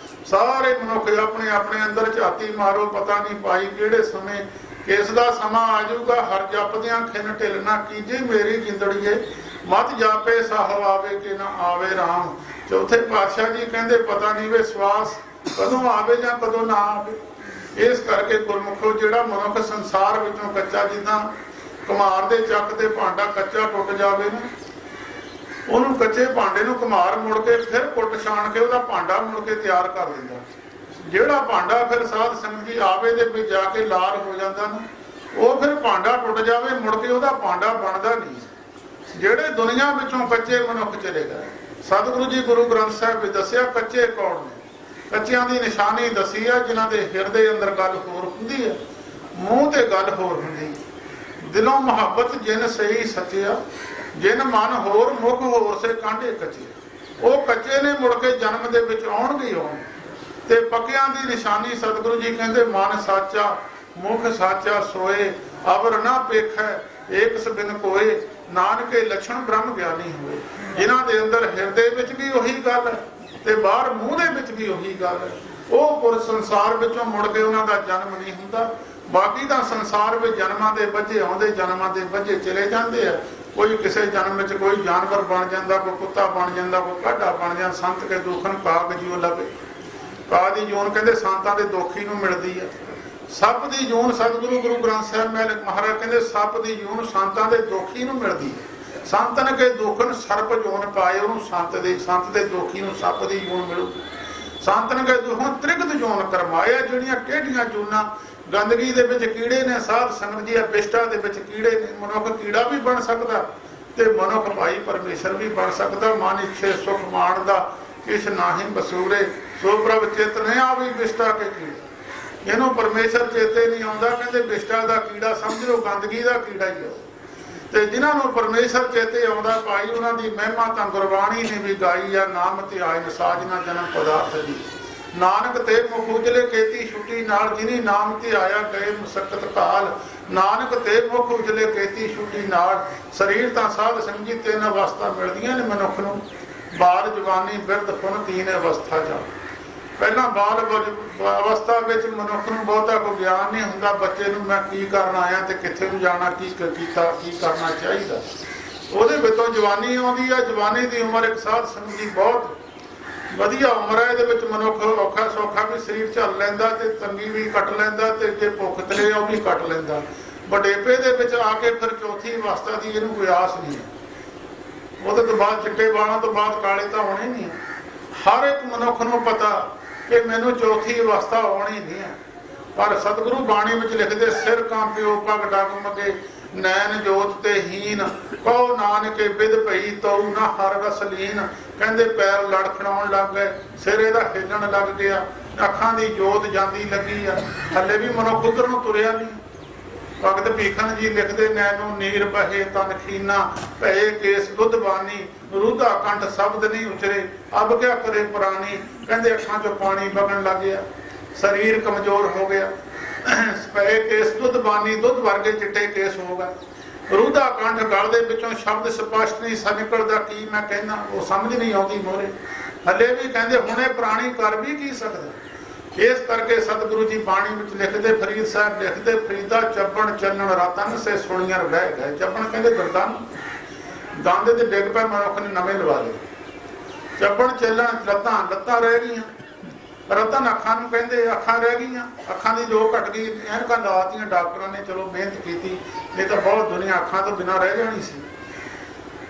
ਸਾਰੇ ਮਨੁੱਖ ਆਪਣੇ ਆਪਣੇ ਅੰਦਰ ਝਾਤੀ ਮਾਰੋ, ਪਤਾ ਨਹੀਂ ਭਾਈ ਕਿਹੜੇ ਸਮੇਂ ਕਿਸ ਦਾ ਸਮਾਂ ਆ ਜਾਊਗਾ। ਹਰ ਜਪਦਿਆਂ ਖਿਨ ਢਿੱਲ ਨਾ ਕੀਜੇ ਮੇਰੀ ਜਿੰਦੜੀਏ, ਮਤ ਜਾਪੇ ਸਾਹਿਬ ਆਵੇ ਕਿ ਨਾ ਆਵੇ ਰਾਮ। ਚੌਥੇ ਪਾਤਸ਼ਾਹ ਜੀ ਕਹਿੰਦੇ ਪਤਾ ਨਹੀਂ ਵੇ ਸਵਾਸ ਕਦੋਂ ਆਵੇ ਜਾਂ ਕਦੋਂ ਨਾ ਆਵੇ। ਇਸ ਕਰਕੇ ਗੁਰਮੁਖੋ ਜਿਹੜਾ ਮਨੁੱਖ ਸੰਸਾਰ ਵਿੱਚੋਂ ਕੱਚਾ, ਜਿੱਦਾਂ ਕੁਮਾਰ ਦੇ ਚੱਕ ਤੇ ਭਾਂਡਾ ਕੱਚਾ ਟੁੱਟ ਜਾਵੇ ਨਾ, ਉਹਨੂੰ ਕੱਚੇ ਭਾਂਡੇ ਨੂੰ ਕੁਮਾਰ ਮੁੜ ਕੇ ਫਿਰ ਕੁੱਟ ਛਾਣ ਕੇ ਉਹਦਾ ਭਾਂਡਾ ਮੁੜ ਕੇ ਤਿਆਰ ਕਰ ਦਿੰਦਾ। ਜਿਹੜਾ ਭਾਂਡਾ ਫਿਰ ਸਾਧ ਸੰਗਤ ਜੀ ਆਵੇ ਦੇ ਵਿੱਚ ਜਾ ਕੇ ਲਾਲ ਹੋ ਜਾਂਦਾ ਨਾ, ਉਹ ਫਿਰ ਭਾਂਡਾ ਟੁੱਟ ਜਾਵੇ, ਮੁੜ ਕੇ ਉਹਦਾ ਭਾਂਡਾ ਬਣਦਾ ਨਹੀਂ। ਜਿਹੜੇ ਦੁਨੀਆ ਵਿੱਚੋਂ ਕੱਚੇ ਮਨੁੱਖ ਚਲੇ ਗਏ, ਸਤਿਗੁਰੂ ਜੀ ਗੁਰੂ ਗ੍ਰੰਥ ਸਾਹਿਬ ਵਿੱਚ ਦੱਸਿਆ ਕੱਚੇ ਕੌਣ ਨੇ। ਕੱਚਿਆਂ ਦੀ ਨਿਸ਼ਾਨੀ ਦੱਸੀ ਆ, ਜਿਨ੍ਹਾਂ ਦੇ ਹਿਰਦੇ ਅੰਦਰ ਗੱਲ ਹੋਰ ਹੁੰਦੀ ਹੈ, ਮੂੰਹ ਤੇ ਗੱਲ ਹੋਰ ਹੁੰਦੀ। ਦਿਲੋਂ ਮੁਹੱਬਤ ਜਿਨ ਸਹੀ ਸੱਚਿਆ, ਜਿਨ ਮਨ ਹੋਰ ਮੁਖ ਹੋਰ ਸੇ ਕਾਂਢੇ ਕੱਚੇ। ਉਹ ਕੱਚੇ ਨੇ, ਮੁੜ ਕੇ ਜਨਮ ਦੇ ਵਿੱਚ ਆਉਣਗੇ ਆਉਣ। ਤੇ ਪੱਕਿਆਂ ਦੀ ਨਿਸ਼ਾਨੀ ਸਤਿਗੁਰੂ ਜੀ ਕਹਿੰਦੇ ਮਨ ਸਾਚਾ ਮੁਖ ਸਾਚਾ ਸੋਏ, ਅਵਰ ਨਾ ਪੇਖੈ ਏਕ ਸਬਿਨ ਕੋਏ, ਨਾਨਕੇ ਲੱਛਣ ਬ੍ਰਹਮ ਗਿਆਨੀ ਹੋਏ। ਜਿਨ੍ਹਾਂ ਦੇ ਅੰਦਰ ਹਿਰਦੇ ਵਿੱਚ ਵੀ ਉਹੀ ਗੱਲ ਹੈ ਤੇ ਬਾਹਰ ਮੂੰਹ ਦੇ ਵਿੱਚ ਵੀ ਉਹੀ ਗੱਲ ਹੈ, ਉਹ ਪੁਰ ਸੰਸਾਰ ਵਿੱਚੋਂ ਮੁੜ ਕੇ ਉਹਨਾਂ ਦਾ ਜਨਮ ਨਹੀਂ ਹੁੰਦਾ। ਬਾਕੀ ਤਾਂ ਸੰਸਾਰ ਵਿੱਚ ਜਨਮਾਂ ਦੇ ਵੱਜੇ ਆਉਂਦੇ, ਜਨਮਾਂ ਦੇ ਵੱਜੇ ਚਲੇ ਜਾਂਦੇ ਆ। ਕੋਈ ਕਿਸੇ ਜਨਮ ਵਿੱਚ ਕੋਈ ਜਾਨਵਰ ਬਣ ਜਾਂਦਾ, ਕੋਈ ਕੁੱਤਾ ਬਣ ਜਾਂਦਾ, ਕੋਈ ਕਾਢਾ ਬਣ ਜਾਂਦਾ। ਸੰਤ ਕੇ ਦੁਖਨ ਕਾਗ ਜਿਉ ਲਵੇ। ਕਾਹ ਦੀ ਜੂਨ ਕਹਿੰਦੇ ਸੰਤਾਂ ਦੇ ਦੋਖੀ ਨੂੰ ਮਿਲਦੀ ਹੈ। ਸੱਪ ਦੀ ਜੂਨ ਸਤਿਗੁਰੂ ਗੁਰੂ ਗ੍ਰੰਥ ਸਾਹਿਬ ਮਹਾਰਾਜ ਕਹਿੰਦੇ ਸੱਪ ਦੀ ਜੂਨ ਸੰਤਾਂ ਦੇ ਦੋਖੀ ਨੂੰ ਮਿਲਦੀ ਹੈ। ਸੰਤਨ ਕੇ ਦੁਖਨ ਸਰਪ ਜੂਨ ਪਾਏ, ਉਹਨੂੰ ਸੰਤ ਦੇ ਦੋਖੀ ਨੂੰ ਸੱਪ ਦੀ ਜੂਨ ਮਿਲੂਗੀ। ਸੰਤਨ ਕੇ ਦੁਖਨ ਤ੍ਰਿਗਤ ਜੂਨ ਕਰਮਾਇਆ। ਜਿਹੜੀਆਂ ਟੇਢੀਆਂ ਜੂਨਾਂ ਗੰਦਗੀ ਦੇ ਵਿੱਚ ਕੀੜੇ ਨੇ, ਸਾਧ ਸੰਗਤ ਜੀ ਬਿਸ਼ਟਾ ਦੇ ਵਿੱਚ ਕੀੜੇ ਨੇ। ਮਨੁੱਖ ਕੀੜਾ ਵੀ ਬਣ ਸਕਦਾ ਤੇ ਮਨੁੱਖ ਭਾਈ ਪਰਮੇਸ਼ਰ ਵੀ ਬਣ ਸਕਦਾ। ਮਨ ਇੱਛੇ ਸੁਖ ਮਾਣ ਦਾ ਕਿਛ ਨਾਹੀ ਬਸੂਰੇ, ਸੋ ਪ੍ਰਭ ਚਿਤ ਨਹੀਂ ਆਵੀ ਬਿਸ਼ਟਾ ਕੇ ਕੀੜੇ। ਇਹਨੂੰ ਪਰਮੇਸ਼ਰ ਚੇਤੇ ਨਹੀਂ ਆਉਂਦਾ, ਕਹਿੰਦੇ ਬਿਸ਼ਟਾ ਦਾ ਕੀੜਾ ਸਮਝ ਲਓ, ਗੰਦਗੀ ਦਾ ਕੀੜਾ ਹੀ ਹੈ। ਤੇ ਜਿਨ੍ਹਾਂ ਨੂੰ ਪਰਮੇਸ਼ਰ ਚੇਤੇ ਆਉਂਦਾ ਭਾਈ, ਉਹਨਾਂ ਦੀ ਮਹਿਮਾ ਤਾਂ ਗੁਰਬਾਣੀ ਨੇ ਵੀ ਗਾਈ ਆ। ਨਾਮ ਤੇ ਆਏ ਨਸਾਜਨਾ ਜਨਮ ਪਦਾਰਥ ਦੀ, ਨਾਨਕ ਤੇ ਮੁਖ ਉਜਲੇ ਕੀਤੀ ਛੁੱਟੀ ਨਾਲ, ਜਿਨੀ ਨਾਮ ਤੇ ਆਇਆ ਗਏ ਮੁਸਕਤ ਕਾਲ। ਨਾਨਕ ਤੇ ਮੁਖ ਉਜਲੇ ਕੀਤੀ ਛੁੱਟੀ ਨਾਲ। ਸਰੀਰ ਤਾਂ ਸਾਧ ਸੰਗਤ 3 ਅਵਸਥਾ ਮਿਲਦੀਆਂ ਨੇ ਮਨੁੱਖ ਨੂੰ, ਬਾਲ ਜਵਾਨੀ ਬਿਰਧ ਪੁਨ 3 ਅਵਸਥਾ ਜਾ। ਪਹਿਲਾਂ ਬਾਲ ਅਵਸਥਾ ਵਿੱਚ ਮਨੁੱਖ ਨੂੰ ਬਹੁਤਾ ਕੋਈ ਗਿਆਨ ਨਹੀਂ ਹੁੰਦਾ। ਬੱਚੇ ਨੂੰ ਮੈਂ ਕੀ ਕਰਨ ਆਇਆ ਤੇ ਕਿੱਥੇ ਨੂੰ ਜਾਣਾ, ਕੀ ਕੀਤਾ, ਕੀ ਕਰਨਾ ਚਾਹੀਦਾ। ਉਹਦੇ ਵਿੱਚੋਂ ਜਵਾਨੀ ਆਉਂਦੀ ਆ। ਜਵਾਨੀ ਦੀ ਉਮਰ ਇੱਕ ਸਾਧ ਸੰਗਤ ਦੀ ਬਹੁਤ ਵਧੀਆ ਉਮਰ ਹੈ। ਇਹਦੇ ਵਿੱਚ ਮਨੁੱਖ ਔਖਾ ਸੌਖਾ ਵੀ ਸਰੀਰ ਝੱਲ ਲੈਂਦਾ ਤੇ ਤੰਗੀ ਵੀ ਕੱਟ ਲੈਂਦਾ, ਤੇ ਜੇ ਭੁੱਖ ਤਲੇ ਉਹ ਵੀ ਕੱਟ ਲੈਂਦਾ। ਵਡੇਪੇ ਦੇ ਵਿੱਚ ਆ ਕੇ ਫਿਰ ਚੌਥੀ ਅਵਸਥਾ ਦੀ ਇਹਨੂੰ ਕੋਈ ਆਸ ਨਹੀਂ ਹੈ। ਉਹਦੇ ਤੋਂ ਬਾਅਦ ਚਿੱਟੇ ਵਾਲਾਂ ਤੋਂ ਬਾਅਦ ਕਾਲੇ ਤਾਂ ਹੋਣੇ ਨਹੀਂ। ਹਰ ਇੱਕ ਮਨੁੱਖ ਨੂੰ ਪਤਾ ਕਿ ਮੈਨੂੰ ਚੌਥੀ ਅਵਸਥਾ ਆਉਣੀ ਨਹੀਂ ਹੈ। ਪਰ ਸਤਿਗੁਰੂ ਬਾਣੀ ਵਿੱਚ ਲਿਖਦੇ ਸਿਰ ਕਾਂਪਿਓ ਪਗ ਡਗਮਗੇ, ਨੈਣ ਜੋਤ ਤੇ ਹੀਨ, ਕਹੋ ਨਾਨਕੇ ਬਿਦ ਭਈ ਤਉ ਨਾ ਹਰ ਰਸ ਲੀਨ। ਕਹਿੰਦੇ ਪੈਰ ਲੜਖੜਾਉਣ ਲੱਗ ਗਏ, ਸਿਰ ਇਹਦਾ ਹਿੱਲਣ ਲੱਗ ਗਿਆ, ਅੱਖਾਂ ਦੀ ਜੋਤ ਜਾਂਦੀ ਲੱਗੀ ਆ। ਹਲੇ ਵੀ ਮਨੁੱਖ ਉਧਰ ਨੂੰ ਤੁਰਿਆ ਨਹੀਂ। भगत भीखन जी लिखते नैनो नीर बहे तन खीना भये केस दुध बानी रूधा कंठ शब्द नहीं उचरे अब क्या करे पुरानी। कहते अखां चों पानी बगन लग गया, शरीर कमजोर हो गया। भये केस दुध बानी, दुध वर्गे चिट्टे केस हो गए। रूधा कंठ गल दे विचों शब्द स्पष्ट नहीं सा निकलदा, की मैं कहना वो समझ नहीं आउंदी मोरे। हले भी कहते हुणे प्राणी कर भी की सकदा। इस करके सतगुरु जी बाणी में लिखते, फरीद साहब लिखते, फरीदा चपण चलन रतन से सुनियर बह गए। चपण कहते गर्दन, दंद ते डिग पे मनुख ने नवे लवा लए। चपण चलन लत्तां, लत्तां रह गईयां। रतन अखां नूं कहते, अखां रह गईयां। अखां दी जो घट गई, ऐनकां लातियां डॉक्टरां ने, चलो मेहनत की, नहीं तो बहुत दुनिया अखां तो बिना रह जानी सी।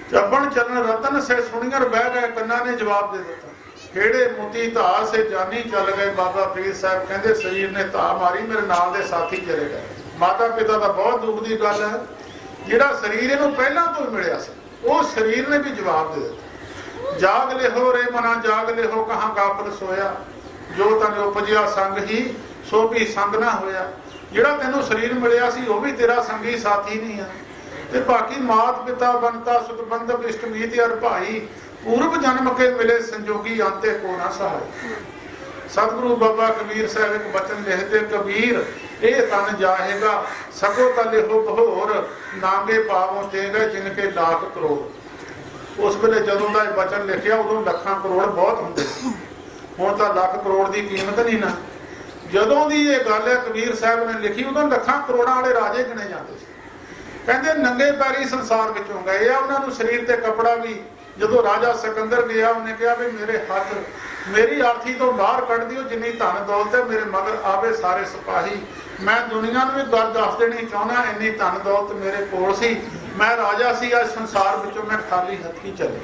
चपण चलन रतन से सुनियर बह गए, कन्ना ने जवाब दे दिता, खेड़े मोती धा से जानी चल गए। बाबा फरीद साहब कहते शरीर ने धा मारी, मेरे नाल दे साथी चले गए। माता पिता का बहुत दुख की गल है, जिहड़ा शरीर इहनूं पहलां तो मिलिया सी, वो शरीर ने भी जवाब दे दिता। जाग लिहो रे मना जाग लिहो, कहाँ गाफल सोया, जो तन उपजिया संग ही सो भी संग ना होया। जिहड़ा तैनूं शरीर मिलिया सी, वो भी तेरा संगी साथी नहीं है। ते बाकी मात पिता बनता सुख बंधव इष्ट मीत अर भाई, पूर्व जन्म के मिले संजोगी आंते को ना सहाय। सतगुरु बाबा कबीर साहब एक वचन लिखते, कबीर ए तन जाहेगा सको तले हो बहोर, नांगे पावों तेगे जिनके लाख करोड़। उस वेले जदों दा वचन लिखिया उदों लखां करोड़ बहुत हुंदे, हुण तां लख करोड़ की कीमत नहीं ना। जदों दी ये गल है कबीर साहब ने लिखी, उदों लखां करोड़ां वाले राजे गिने जाते सी। कहंदे नंगे पैरी संसार विचों गए आ, उन्हां नूं शरीर ते कपड़ा भी जो राजा सिकंदर गया, उन्हें कहा भी मेरे हाथ मेरी आर्थी तो बाहर कढ़ दियो, जिन्नी धन दौलत है मेरे मगर आवे सारे सिपाही। मैं दुनिया में भी गल दस देनी चाहना, इन्नी धन दौलत मेरे कोल सी, मैं राजा सी, आज संसार विचों मैं खाली हथी चले।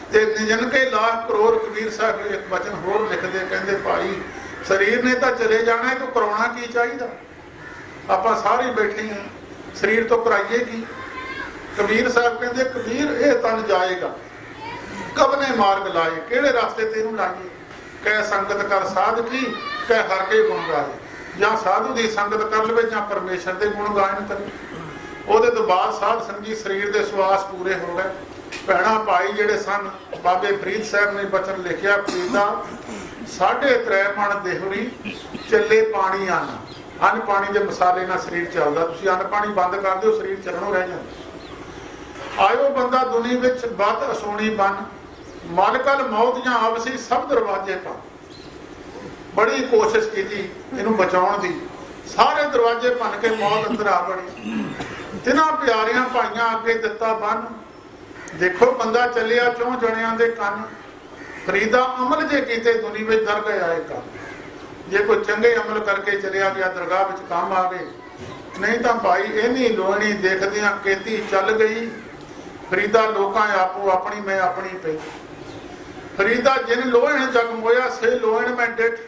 ते निजन के लाख करोड़। कबीर साहब एक वचन होर लिखते, कहते भाई शरीर ने तो चले जाना है, तो कराउणा की चाहिए। आपां सारे बैठे हैं, शरीर तो कराइए की। कबीर साहब कहते, कबीर ये तन जाएगा कबने मार्ग लाए, केड़े रास्ते तेनू लाइए। कह संगत कर साध की, कह हर के गुण गाए। ਜਾਂ ਸਾਧੂ ਦੀ ਸੰਗਤ ਕਰ ਲਵੇ ਜਾਂ ਪਰਮੇਸ਼ਰ ਦੇ ਗੁਣ ਗਾਇਨ ਕਰੇ। ਉਹਦੇ ਤੋਂ ਬਾਅਦ ਸਾਧ ਸੰਗੀ ਸਰੀਰ ਦੇ ਸਵਾਸ ਪੂਰੇ ਹੋ ਗਏ। ਭੈਣਾਂ ਭਾਈ ਜਿਹੜੇ ਸਨ, ਬਾਬੇ ਫਰੀਦ ਸਾਹਿਬ ਨੇ ਬਚਨ ਲਿਖਿਆ, ਫਰੀਦਾ 3.5 ਮਣ ਦੇਹੁਰੀ ਚੱਲੇ ਪਾਣੀ ਅੰਨ ਪਾਣੀ ਦੇ ਮਸਾਲੇ ਨਾਲ ਸਰੀਰ ਚੱਲਦਾ। ਤੁਸੀਂ ਅੰਨ ਪਾਣੀ ਬੰਦ ਕਰ ਦਿਓ, ਸਰੀਰ ਚੱਲਣੋਂ ਰਹਿ ਜਾਂਦਾ। ਆਇਓ ਬੰਦਾ ਦੁਨੀ ਵਿੱਚ ਵੱਧ ਅਸੋਣੀ ਬਨ, ਮਲਕਲ ਮੌਤ ਜਾਂ ਆਵਸੀ ਸਭ ਦਰਵਾਜ਼ੇ ਪਾ। बड़ी कोशिश की इनू बचाने की, सारे दरवाजे भन के मौत अंदर आ बड़ी। तिना प्यारियां भाइयां अगे दिता बन, देखो बंदा चलिया 4 जणियां दे कन। फरीदा अमल जे कीते दुनी में दर गया एक काम, जे कोई चंगे अमल करके चलिया गया दरगाह विच काम आ गए, नहीं तो भाई इन्नी लोहनी देखदियां केती चल गई। फरीदा लोकां आपो अपनी मैं अपनी पई। फरीदा जिन लोहण जग मोया से लोहण मैं डिठ,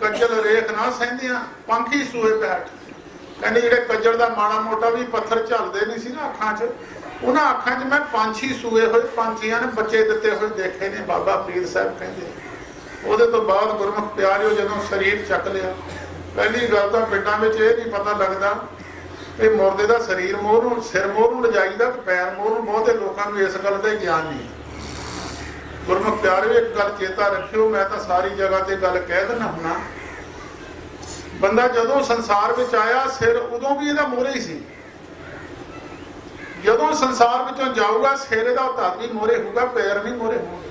कज्जल रेख ना सहंदियां पंखी सूए बैठ। कहने जिहड़े कज्जल दा माड़ा मोटा भी पत्थर झलदे नहीं सी ना अखां 'च, उन्हां अखां 'च मैं पंछी सूए होए पंछियां ने बच्चे दिते होए देखे ने। बाबा फरीद साहब कहंदे ਉਹਦੇ ਤੋਂ ਬਾਅਦ ਗੁਰਮੁਖ ਪਿਆਰਿਓ ਜਦੋਂ ਸਰੀਰ ਚੱਕ ਲਿਆ, ਪਹਿਲੀ ਗੱਲ ਤਾਂ ਪਿੰਡਾਂ ਵਿੱਚ ਇਹ ਨਹੀਂ ਪਤਾ ਲੱਗਦਾ ਇਹ ਮੁਰਦੇ ਦਾ ਸਰੀਰ ਮੋਹ ਨੂੰ ਸਿਰ ਮੋਹ ਨੂੰ ਲਿਜਾਈਦਾ ਕਿ ਪੈਰ ਮੋਹ ਨੂੰ। ਬਹੁਤੇ ਲੋਕਾਂ ਨੂੰ ਇਸ ਗੱਲ ਦਾ ਗਿਆਨ ਨਹੀਂ। ਗੁਰਮੁਖ ਪਿਆਰਿਓ ਇੱਕ ਗੱਲ ਚੇਤਾ ਰੱਖਿਓ, ਮੈਂ ਤਾਂ ਸਾਰੀ ਜਗ੍ਹਾ ਤੇ ਗੱਲ ਕਹਿ ਦਿੰਦਾ ਹੁੰਨਾ, ਬੰਦਾ ਜਦੋਂ ਸੰਸਾਰ ਵਿੱਚ ਆਇਆ ਸਿਰ ਉਦੋਂ ਵੀ ਇਹਦਾ ਮੋਹਰੇ ਹੀ ਸੀ। ਜਦੋਂ ਸੰਸਾਰ ਵਿੱਚੋਂ ਜਾਊਗਾ ਸਿਰ ਇਹਦਾ ਤਦ ਵੀ ਮੋਹਰੇ ਹੋਊਗਾ, ਪੈਰ ਨਹੀਂ ਮੋਹਰੇ ਹੋਣਗੇ।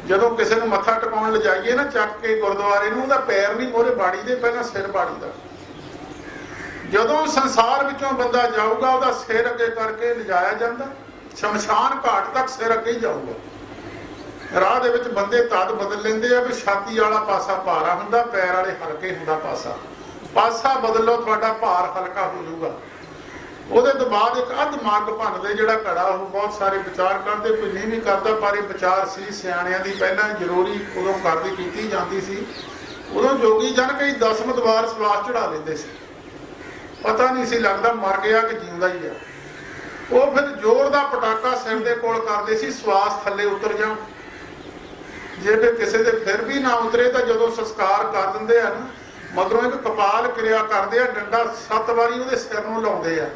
ਜਦੋਂ ਕਿਸੇ ਨੂੰ ਮੱਥਾ ਟਿਕਾਉਣ ਲਿਜਾਈਏ ਨਾ ਚੱਕ ਕੇ ਗੁਰਦੁਆਰੇ ਨੂੰ, ਉਹਦਾ ਪੈਰ ਨਹੀਂ ਮੋਹਰੇ ਬਾੜੀ ਦੇ, ਪਹਿਲਾਂ ਸਿਰ ਬਾੜੀ ਦਾ। ਜਦੋਂ ਸੰਸਾਰ ਵਿੱਚੋਂ ਬੰਦਾ ਜਾਊਗਾ ਉਹਦਾ ਸਿਰ ਅੱਗੇ ਕਰਕੇ ਲਿਜਾਇਆ ਜਾਂਦਾ, ਸ਼ਮਸ਼ਾਨ ਘਾਟ ਤੱਕ ਸਿਰ ਅੱਗੇ ਹੀ ਜਾਊਗਾ। ਰਾਹ ਦੇ ਵਿੱਚ ਬੰਦੇ ਤਦ ਬਦਲ ਲੈਂਦੇ ਆ ਵੀ ਛਾਤੀ ਵਾਲਾ ਪਾਸਾ ਭਾਰਾ ਹੁੰਦਾ, ਪੈਰ ਵਾਲੇ ਹਲਕੇ ਹੁੰਦਾ। ਪਾਸਾ ਬਦਲੋ, ਤੁਹਾਡਾ ਭਾਰ ਹਲਕਾ ਹੋ ਜਾਊਗਾ। ਉਹਦੇ ਤੋਂ ਬਾਅਦ ਇੱਕ ਅੱਧ ਮੱਗ ਭੰਨਦੇ, ਜਿਹੜਾ ਘੜਾ ਉਹ ਬਹੁਤ ਸਾਰੇ ਵਿਚਾਰ ਕਰਦੇ, ਕੋਈ ਨਹੀਂ ਵੀ ਕਰਦਾ, ਪਰ ਇਹ ਵਿਚਾਰ ਸੀ ਸਿਆਣਿਆਂ ਦੀ ਪਹਿਲਾਂ ਜ਼ਰੂਰੀ ਉਦੋਂ ਕਰਦੀ ਕੀਤੀ ਜਾਂਦੀ ਸੀ। ਉਦੋਂ ਜੋਗੀ ਜਨ ਕਈ ਦਸਮਤ ਵਾਰ ਸਵਾਸ ਚੜਾ ਲੈਂਦੇ ਸੀ, ਪਤਾ ਨਹੀਂ ਸੀ ਲੱਗਦਾ ਮਰ ਗਿਆ ਕਿ ਜਿਉਂਦਾ ਹੀ ਆ। ਉਹ ਫਿਰ ਜ਼ੋਰ ਦਾ ਪਟਾਕਾ ਸਿਰ ਦੇ ਕੋਲ ਕਰਦੇ ਸੀ, ਸਵਾਸ ਥੱਲੇ ਉਤਰ ਜਾਣ। ਜੇ ਫਿਰ ਕਿਸੇ ਦੇ ਫਿਰ ਵੀ ਨਾ ਉਤਰੇ ਤਾਂ ਜਦੋਂ ਸੰਸਕਾਰ ਕਰ ਦਿੰਦੇ ਆ ਨਾ, मगरों एक कपाल क्रिया करते हैं, डंडा 7 वारी वो सिर में लाते हैं।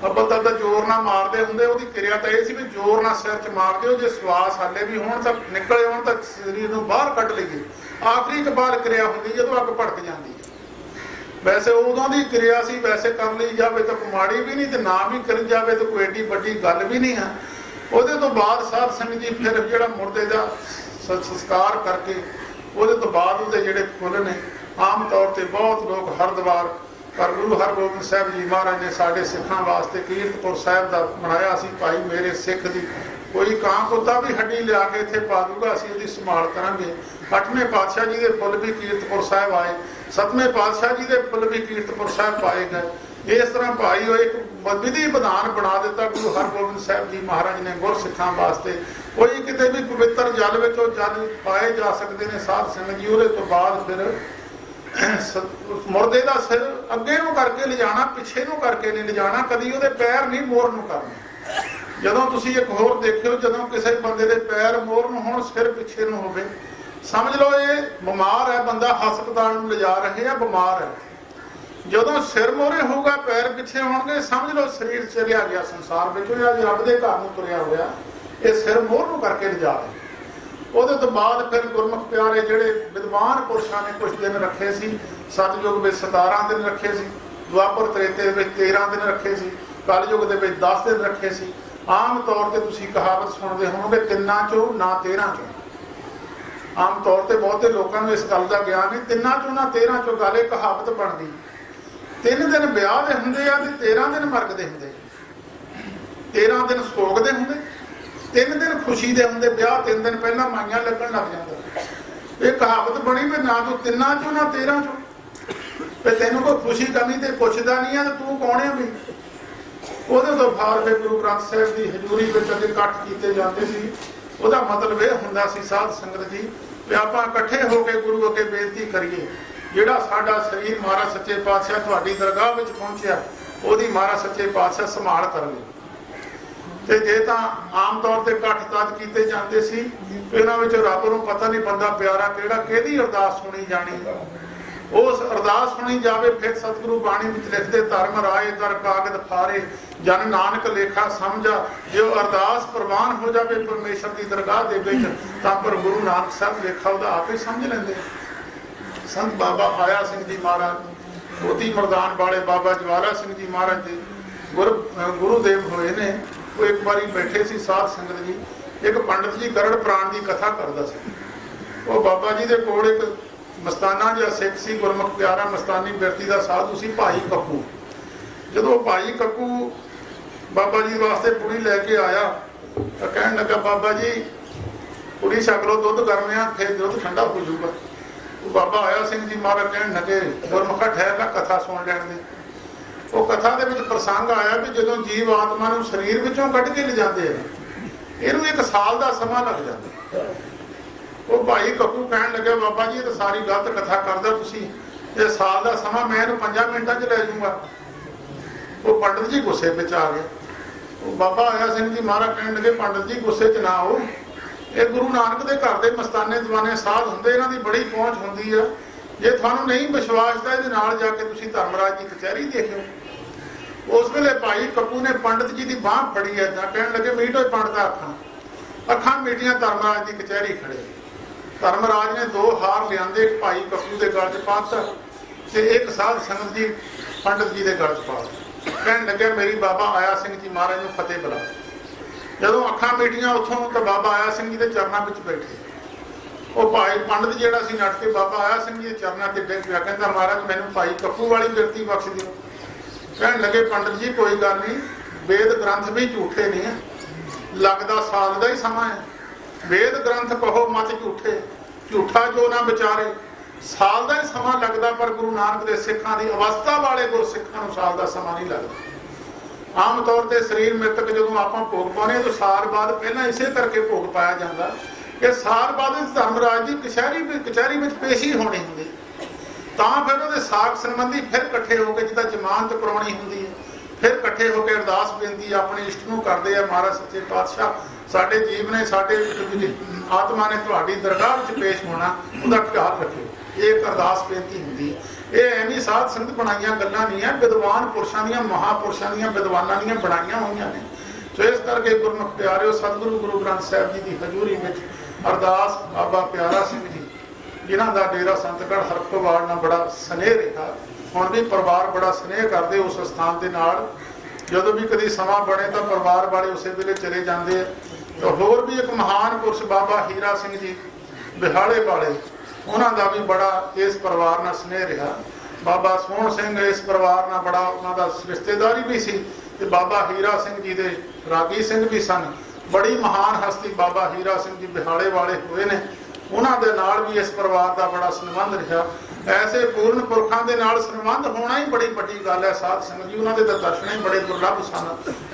अब्बल तो जोर ना मारते होंगे, वो क्रिया तो यह भी जोर ना सिर च मार दो, जो श्वास हाले भी हो निकले हो तो शरीर को बाहर कढ़ लीए। आखिरी कपाल क्रिया होंगी जो अग भड़क जाती है। वैसे उदों की क्रिया सी, वैसे कर ली जाए तो कोई माड़ी भी नहीं, तो ना भी करी जाए तो कोई एडी वड्डी गल भी नहीं है। ਉਹਦੇ ਤੋਂ ਬਾਅਦ ਸਾਧ ਸੰਗਤ ਜੀ ਫਿਰ ਜਿਹੜਾ ਮੁਰਦੇ ਦਾ ਸੰਸਕਾਰ ਕਰਕੇ ਉਹਦੇ ਤੋਂ ਬਾਅਦ ਉਹਦੇ ਜਿਹੜੇ ਫੁੱਲ ਨੇ ਆਮ ਤੌਰ ਤੇ ਬਹੁਤ ਲੋਕ ਹਰਿਦੁਆਰ ਪਰ ਗੁਰੂ ਹਰਗੋਬਿੰਦ ਸਾਹਿਬ ਜੀ ਮਹਾਰਾਜ ਨੇ ਸਾਡੇ ਸਿੱਖਾਂ ਵਾਸਤੇ ਕੀਰਤਪੁਰ ਸਾਹਿਬ ਦਾ ਬਣਾਇਆ ਸੀ। ਭਾਈ ਮੇਰੇ ਸਿੱਖ ਦੀ ਕੋਈ ਕਾਂ ਕੁੱਤਾ ਵੀ ਹੱਡੀ ਲਿਆ ਕੇ ਇੱਥੇ ਪਾ ਦੂਗਾ, ਅਸੀਂ ਉਹਦੀ ਸੰਭਾਲ ਕਰਾਂਗੇ। 8ਵੇਂ ਪਾਤਸ਼ਾਹ ਜੀ ਦੇ ਫੁੱਲ ਵੀ ਕੀਰਤਪੁਰ ਸਾਹਿਬ ਆਏ, 7ਵੇਂ ਪਾਤਸ਼ਾਹ ਜੀ ਦੇ ਫੁੱਲ ਵੀ ਕੀਰਤਪੁਰ ਸਾਹਿਬ ਪਾਏ ਗਏ। इस तरह भाई वो एक विधि विधान बना दिता गुरु हरगोबिंद साहब जी महाराज ने गुर सिखां वास्ते। कोई किते भी पवित्र जल में जल पाए जा सकते हैं साध संगत जी। उसके तो बाद फिर मुर्दे का सिर अगे नूं करके ले जाना, पिछे नूं करके नहीं ले जाना, कभी वो पैर नहीं मोर नूं करना। जदों तुसीं एक होर देखियो, जदों किसी बंदे दे पैर मोर नूं होण, सिर पिछे नूं होवे, समझ लो ये बीमार है बंदा, हस्पताल नूं ले जा रहे हैं, बीमार है। ਜਦੋਂ ਸਿਰ ਮੋਹਰੇ ਹੋਊਗਾ ਪੈਰ ਪਿੱਛੇ ਹੋਣਗੇ, ਸਮਝ ਲਓ ਸਰੀਰ ਚਲਿਆ ਗਿਆ ਸੰਸਾਰ ਵਿੱਚੋਂ, ਅੱਜ ਰੱਬ ਦੇ ਘਰ ਨੂੰ ਤੁਰਿਆ ਹੋਇਆ। ਇਹ ਸਿਰ ਮੋਹਰ ਨੂੰ ਕਰਕੇ ਲਿਜਾ ਰਹੇ। ਉਹਦੇ ਤੋਂ ਬਾਅਦ ਫਿਰ ਗੁਰਮੁਖ ਪਿਆਰੇ ਜਿਹੜੇ ਵਿਦਵਾਨ ਪੁਰਸ਼ਾਂ ਨੇ ਕੁਝ ਦਿਨ ਰੱਖੇ ਸੀ। ਸਤਿਯੁਗ ਵਿੱਚ 17 ਦਿਨ ਰੱਖੇ ਸੀ, ਦੁਆਪਰ ਤ੍ਰੇਤੇ ਵਿੱਚ 13 ਦਿਨ ਰੱਖੇ ਸੀ, ਕਲਯੁਗ ਦੇ ਵਿੱਚ 10 ਦਿਨ ਰੱਖੇ ਸੀ। ਆਮ ਤੌਰ ਤੇ ਤੁਸੀਂ ਕਹਾਵਤ ਸੁਣਦੇ ਹੋਵੋਗੇ 3 ਚੋਂ ਨਾ 13 ਚੋਂ। ਆਮ ਤੌਰ ਤੇ ਬਹੁਤੇ ਲੋਕਾਂ ਨੂੰ ਇਸ ਗੱਲ ਦਾ ਗਿਆਨ ਨਹੀਂ, 3 ਚੋਂ ਨਾ 13 ਚੋਂ ਗੱਲ ਇਹ ਕਹਾਵਤ ਬਣਦੀ। 3 दिन ਵਿਆਹ ਦੇ ਹੁੰਦੇ ਆ ਤੇ 13 दिन ਮਰਗਦੇ ਹੁੰਦੇ। 13 दिन ਸੋਗ ਦੇ ਹੁੰਦੇ, 3 दिन ਖੁਸ਼ੀ ਦੇ ਹੁੰਦੇ। ਵਿਆਹ 3 दिन ਪਹਿਲਾਂ ਮਾਈਆਂ ਲੱਗਣ ਲੱਗ ਜਾਂਦਾ। ਇਹ ਕਹਾਵਤ ਬਣੀ ਵੀ ਨਾ ਤੂੰ 3 ਚੋਂ ਨਾ 13 ਚੋਂ, ਤੇ ਤੈਨੂੰ ਕੋਈ ਖੁਸ਼ੀ ਕਮੀ ਤੇ ਪੁੱਛਦਾ ਨਹੀਂ ਆ ਤੇ ਤੂੰ ਕੌਣ ਹੈ ਵੀ। ਉਹਦੇ ਤੋਂ ਬਾਅਦ ਫਿਰ ਗੁਰੂ ਗ੍ਰੰਥ ਸਾਹਿਬ ਦੀ ਹਜ਼ੂਰੀ ਵਿੱਚ ਅੱਗੇ ਇਕੱਠ ਕੀਤੇ ਜਾਂਦੇ ਸੀ। ਉਹਦਾ ਮਤਲਬ ਇਹ ਹੁੰਦਾ ਸੀ ਸਾਧ ਸੰਗਤ ਜੀ ਵੀ ਆਪਾਂ ਇਕੱਠੇ ਹੋ ਕੇ ਗੁਰੂ ਅੱਗੇ ਬੇਨਤੀ ਕਰੀਏ, ਜਿਹੜਾ ਸਾਡਾ ਸਰੀਰ ਮਹਾਰਾਜ ਸੱਚੇ ਪਾਤਸ਼ਾਹ ਤੁਹਾਡੀ ਦਰਗਾਹ ਵਿੱਚ ਪਹੁੰਚਿਆ, ਉਹਦੀ ਮਹਾਰਾਜ ਸੱਚੇ ਪਾਤਸ਼ਾਹ ਸੰਭਾਲ ਕਰਨੀ। ਤੇ ਜੇ ਤਾਂ ਆਮ ਤੌਰ ਤੇ ਇਕੱਠ ਤਦ ਕੀਤੇ ਜਾਂਦੇ ਸੀ, ਇਹਨਾਂ ਵਿੱਚ ਰੱਬ ਨੂੰ ਪਤਾ ਨਹੀਂ ਬੰਦਾ ਪਿਆਰਾ ਕਿਹੜਾ, ਕਿਹਦੀ ਅਰਦਾਸ ਸੁਣੀ ਜਾਣੀ। ਉਸ ਅਰਦਾਸ ਸੁਣੀ ਜਾਵੇ। ਫਿਰ ਸਤਿਗੁਰੂ ਬਾਣੀ ਵਿੱਚ ਲਿਖਦੇ, ਧਰਮ ਰਾਏ ਦਰ ਕਾਗਦ ਫਾਰੇ, ਜਨ ਨਾਨਕ ਲੇਖਾ ਸਮਝਾ। ਜੇ ਅਰਦਾਸ ਪ੍ਰਵਾਨ ਹੋ ਜਾਵੇ ਪਰਮੇਸ਼ਰ ਦੀ ਦਰਗਾਹ ਦੇ ਵਿੱਚ, ਤਾਂ ਪਰ ਗੁਰੂ ਨਾਨਕ ਸਾਹਿਬ ਲੇਖਾ ਉਹਦਾ ਆਪ ਹੀ ਸਮਝ ਲੈਂਦੇ। संत बाबा आया सिंह जी महाराज, मोती मरदान वाले बाबा ज्वाला सिंह जी महाराज जी गुरुदेव होए ने। वो एक बारी बैठे सी साध संगत जी, एक पंडित जी गरड़ प्राण की कथा करता सी। वो बाबा जी दे कोल एक मस्ताना जिहा सिख सी, गुरमुख प्यारा मस्तानी बिरती का साधु सी, भाई कक्कू। जदों भाई कक्कू बाबा जी वास्ते कुड़ी लैके आया तो कहन लगा, बाबा जी कुड़ी छक लो, दुध गर्म आ, फिर दुध ठंडा हो जाऊगा। बाबा आया सिंह जी महाराज कहन लगे, गुरमुखा ठहर ला, कथा सुन लैण दे। वो कथा दे विच प्रसंग आया भी जदों जीव आत्मा नूं शरीर विचों कढ के ले जाते हैं, इहनूं 1 साल का समा लग जाता। वो भाई कक्कू कहन लगे, बाबा जी तो सारी गलत कथा करदा तुसीं, ये साल का समा मैं 5 मिनटां च लै जाऊंगा। वो पंडित जी गुस्से विच आ गए। वो बाबा आया सिंह जी महाराज कहन लगे, पंडित जी गुस्से च ना हो, ये गुरु नानक के घर के मस्ताने दीवाने साध होंगे, इन्हां दी बड़ी पहुँच होंदी है। जे तुहानूं नहीं विश्वास तो इहदे नाल जाके तुसीं धर्मराज की कचहरी देखियो। उस वेले भाई कप्पू ने पंडित जी की बांह फड़ी है, कहन लगे, मीट होए पंडित अखां अखां मीटियां, धर्मराज की कचहरी खड़े। धर्मराज ने 2 हार लियाते, एक भाई कप्पू के गल च पाता ते एक साध संगत जी पंडित जी के गल च पाता। कहन लगे, मेरी बाबा आया सिंह जी महाराज नूं फतेह बुला। जदों अखां मीटियां उथों तो बाबा आया सिंह जी के चरणों में बैठे। वो भाई पंडित जिहड़ा सी नट के बाबा आया सिंह जी के चरणों से डिग पिया, कहंदा, महाराज मैनूं भाई कप्पू वाली बिरती बख्श दिओ। कहन लगे, पंडित जी कोई गल नहीं, वेद ग्रंथ भी झूठे नहीं है, लगदा साल का ही समा है। वेद ग्रंथ कहो मत झूठे, झूठा जो ना विचारे। साल का ही समा लगदा, पर गुरु नानक दे सिखां दी अवस्था वाले गुरसिखां नूं साल का समा नहीं लगदा। आम तौर पर शरीर मृतक जो आप भोग पाने तो साल बाद पहला इसे करके भोग पाया जाता कि साल बाद धर्मराज की कचहरी में पेशी होनी होंगी, तो फिर वो साख संबंधी फिर इकट्ठे होकर जिदा जमानत करवानी होंगी है, फिर इकट्ठे होकर अरदास बेनती अपने इष्ट नूं करते हैं, महाराज सच्चे पातशाह साडे जीव ने साडे आत्मा ने तुहाडी दरगाह विच पेश होना, उहदा ख्याल रखियो। ये एक अरदास बेनती होंगी। ये एवं साध संगत बनाइया गल्लां नहीं है, विद्वान पुरुषों दी महापुरुषों दी विद्वानां दी बनाइया हुई ने। सो इस करके गुरमुख प्यारिओ सतगुरु गुरु ग्रंथ साहिब जी की हजूरी में अरदास बाबा प्यारा सिंह जी जिन्हां दा डेरा संतगढ़ हरखोवाल नाल बड़ा स्नेह रहा, हुण भी परिवार बड़ा स्नेह करते उस स्थान के नाल। जदों भी कभी समा बने तो परिवार वाले उस वेले चले जाते हैं। तो होर भी एक महान पुरुष बाबा हीरा सिंह जी बिहाड़े वाले, उन्हों का भी बड़ा इस परिवार नाल स्नेह रहा। बाबा सोहण सिंह इस परिवार नाल बड़ा उन्होंने रिश्तेदारी भी सी, ते बाबा हीरा सिंह जी के रागी सिंह भी सन। बड़ी महान हस्ती बाबा हीरा सिंह जी बिहाड़े वाले हुए ने, उन्होंने नाल भी इस परिवार का बड़ा संबंध रहा। ऐसे पूर्ण पुरखों के नाल संबंध होना ही बड़ी वड्डी गल है। साध संगत जी उन्होंने तो दर्शन ही बड़े दुर्लभ सन,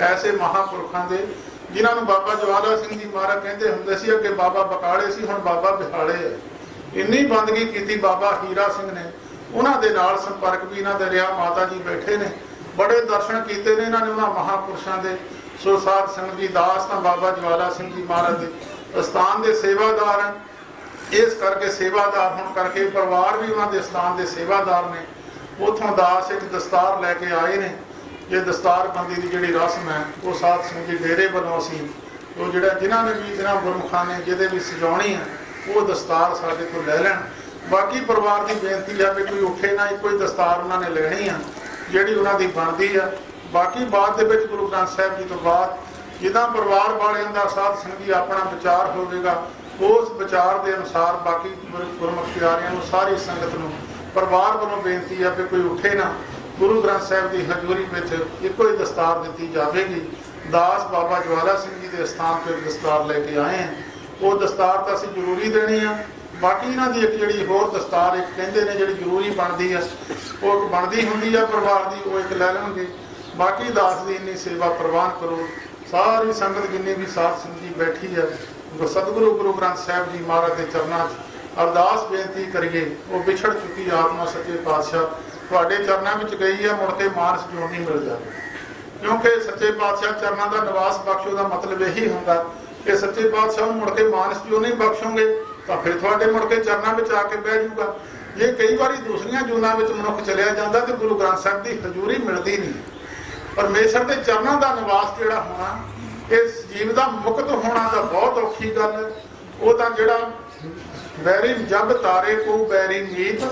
ऐसे महापुरखों के जिन्होंने बाबा ज्वाला सिंह जी महाराज कहते होंगे सी अगे बाबा बकाले सी, हुण बाबा बिहाड़े है। इन्नी बंदगी की बाबा हीरा सिंह ने, उन्होंने नाल संपर्क भी इन्हों का रहा। माता जी बैठे ने, बड़े दर्शन किए ने इन्होंने उन्होंने महापुरुषों के। सो साध संगत जी दास तो बाबा ज्वाला सिंह जी महाराज के स्थान के सेवादार हैं। इस करके सेवादार होने करके परिवार भी उन्होंने स्थान के सेवादार ने। उतों दास एक दस्तार लैके आए ने। ये दस्तार बंदी की जी रस्म है वो साध संगत जी डेरे वालों असी वो जो जिन्होंने भी जिन्होंने गुरमुखा ने जिदे भी सजानी है वो दस्तार साढ़े को लै लैन। बाकी परिवार की बेनती है भी कोई उठे ना, एक कोई दस्तार उन्होंने लेनी है जी उन्होंने बनती है। बाकी बाद के गुरु ग्रंथ साहिब जी तो बाद जिदा परिवार वालों का साध संगत जी अपना विचार होगा, उस विचार के अनुसार बाकी गुरमुख प्यारियों सारी संगत को परिवार वालों बेनती है भी कोई उठे ना। गुरु ग्रंथ साहिब की हजूरी में एको ही दस्तार दी जाएगी। दास बाबा ज्वाला सिंह जी के स्थान पर दस्तार लेके आए हैं, वो दस्तार तो असी जरूरी देनी है। बाकी इन्हों की एक जी होर दस्तार एक कहते हैं जी जरूरी बनती है, वो एक बनती होंगी है परिवार की, वो एक लै लेंगे। बाकी दास की इन्नी सेवा प्रवान करो। सारी संगत जिन्नी भी साध संगत जी बैठी है, सतगुरु गुरु ग्रंथ साहिब जी महाराज के चरणों अरदास बेनती करिए। वो बिछड़ चुकी आत्मा सच्चे पातशाह तुहाडे चरणों में गई है, मुड़ के मानस जो नहीं मिल जाए। क्योंकि सच्चे पातशाह चरणों का निवास बख्शो का मतलब यही होगा कि सच्चे पातशाह मुड़ के मानस जो नहीं बख्शोगे तो फिर थोड़े मुड़ के चरणों में आके बह जाऊगा। ये कई बार दूसरिया जूना में मनुख चलिया जाता तो गुरु ग्रंथ साहिब की हजूरी मिलती नहीं। परमेश्वर के चरणों का निवास जोड़ा होना, इस जीव का मुक्त होना तो बहुत औखी गल है। वो तो जोड़ा बैरी जब तारे को बैरी मीत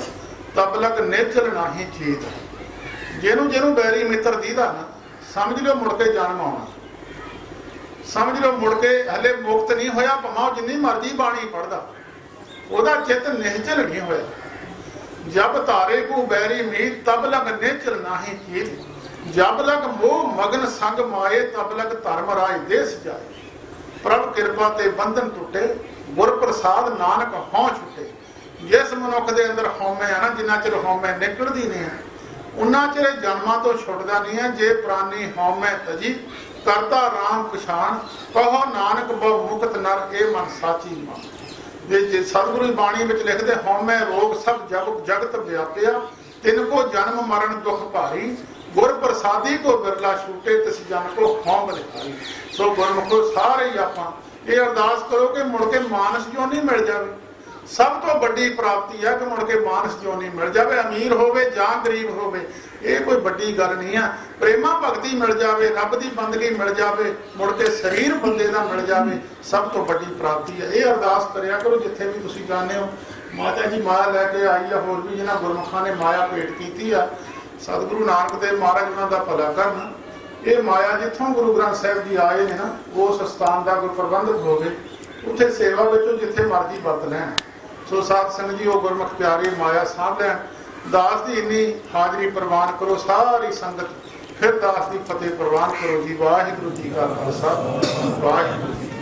तब लग नेचल नाही चीत। जिन्हों जिन्हों बैरी मित्र दीदा ना समझ लो मुड़ के जन्म आना, समझ लो मुड़ के हले मुक्त नहीं होया, भावें जिन्नी मर्जी बाणी पढ़दा वह चित निश्चल नहीं होया। जब तारे को बैरी मीत तब लग नेचल नाही चीत। जब लग मोह मगन संग माए तब लग धर्म राज देश जाए। प्रभ कृपा ते बंधन टुटे गुर प्रसाद नानक हों छुटे। जिस मनुख के अंदर हौमे है ना, जिन्ना चिर हौमे निकलती नहीं है उन्ना चिर जन्मां तो छुटता नहीं है। जे प्राणी हौमे तजी करता राम पछाण कहो नानक बहु मुक्त नर ए मन साची मान। जे सतगुरु बाणी में लिखते हौमे रोग सब जगत व्यापिया तिनको जन्म मरण दुख भारी गुर प्रसादी को बिरला छूटे तिस जन को हौम लिखाई। सो गुरमुखो सारे ही आपां ये अरदास करो कि मुड़ के मानस जो नहीं मिल जाए। सब तो बड़ी प्राप्ति है कि मुड़ के मानस जो नहीं मिल जाए, अमीर होवे जां गरीब होवे, ये कोई बड़ी गल नहीं है। प्रेमा भगती मिल जाए, रब की बंदगी मिल जाए, मुड़ के शरीर बंदे का मिल जाए, सब तो बड़ी प्राप्ति है। ये अरदास करिया करो जिथे भी तुसीं जाने हो। माता जी माया लैके आई है, होर भी जिन्हां गुरमुखां ने माया भेंट की है। सतगुरु नानक देव महाराज उन्हों का भला करन। ये माया जिथों गुरु ग्रंथ साहिब जी आए हैं ना, उस स्थान का कोई प्रबंधक होवे उत्थे सेवा बचो जिथे मर्जी वरत लैन। सो साध संगत जी वो गुरमुख प्यारी माया साभ लैन। दास की इन्नी हाजरी प्रवान करो सारी संगत, फिर दास की फतेह प्रवान करो जी। वाहिगुरू जी का खालसा वाहिगुरू जी।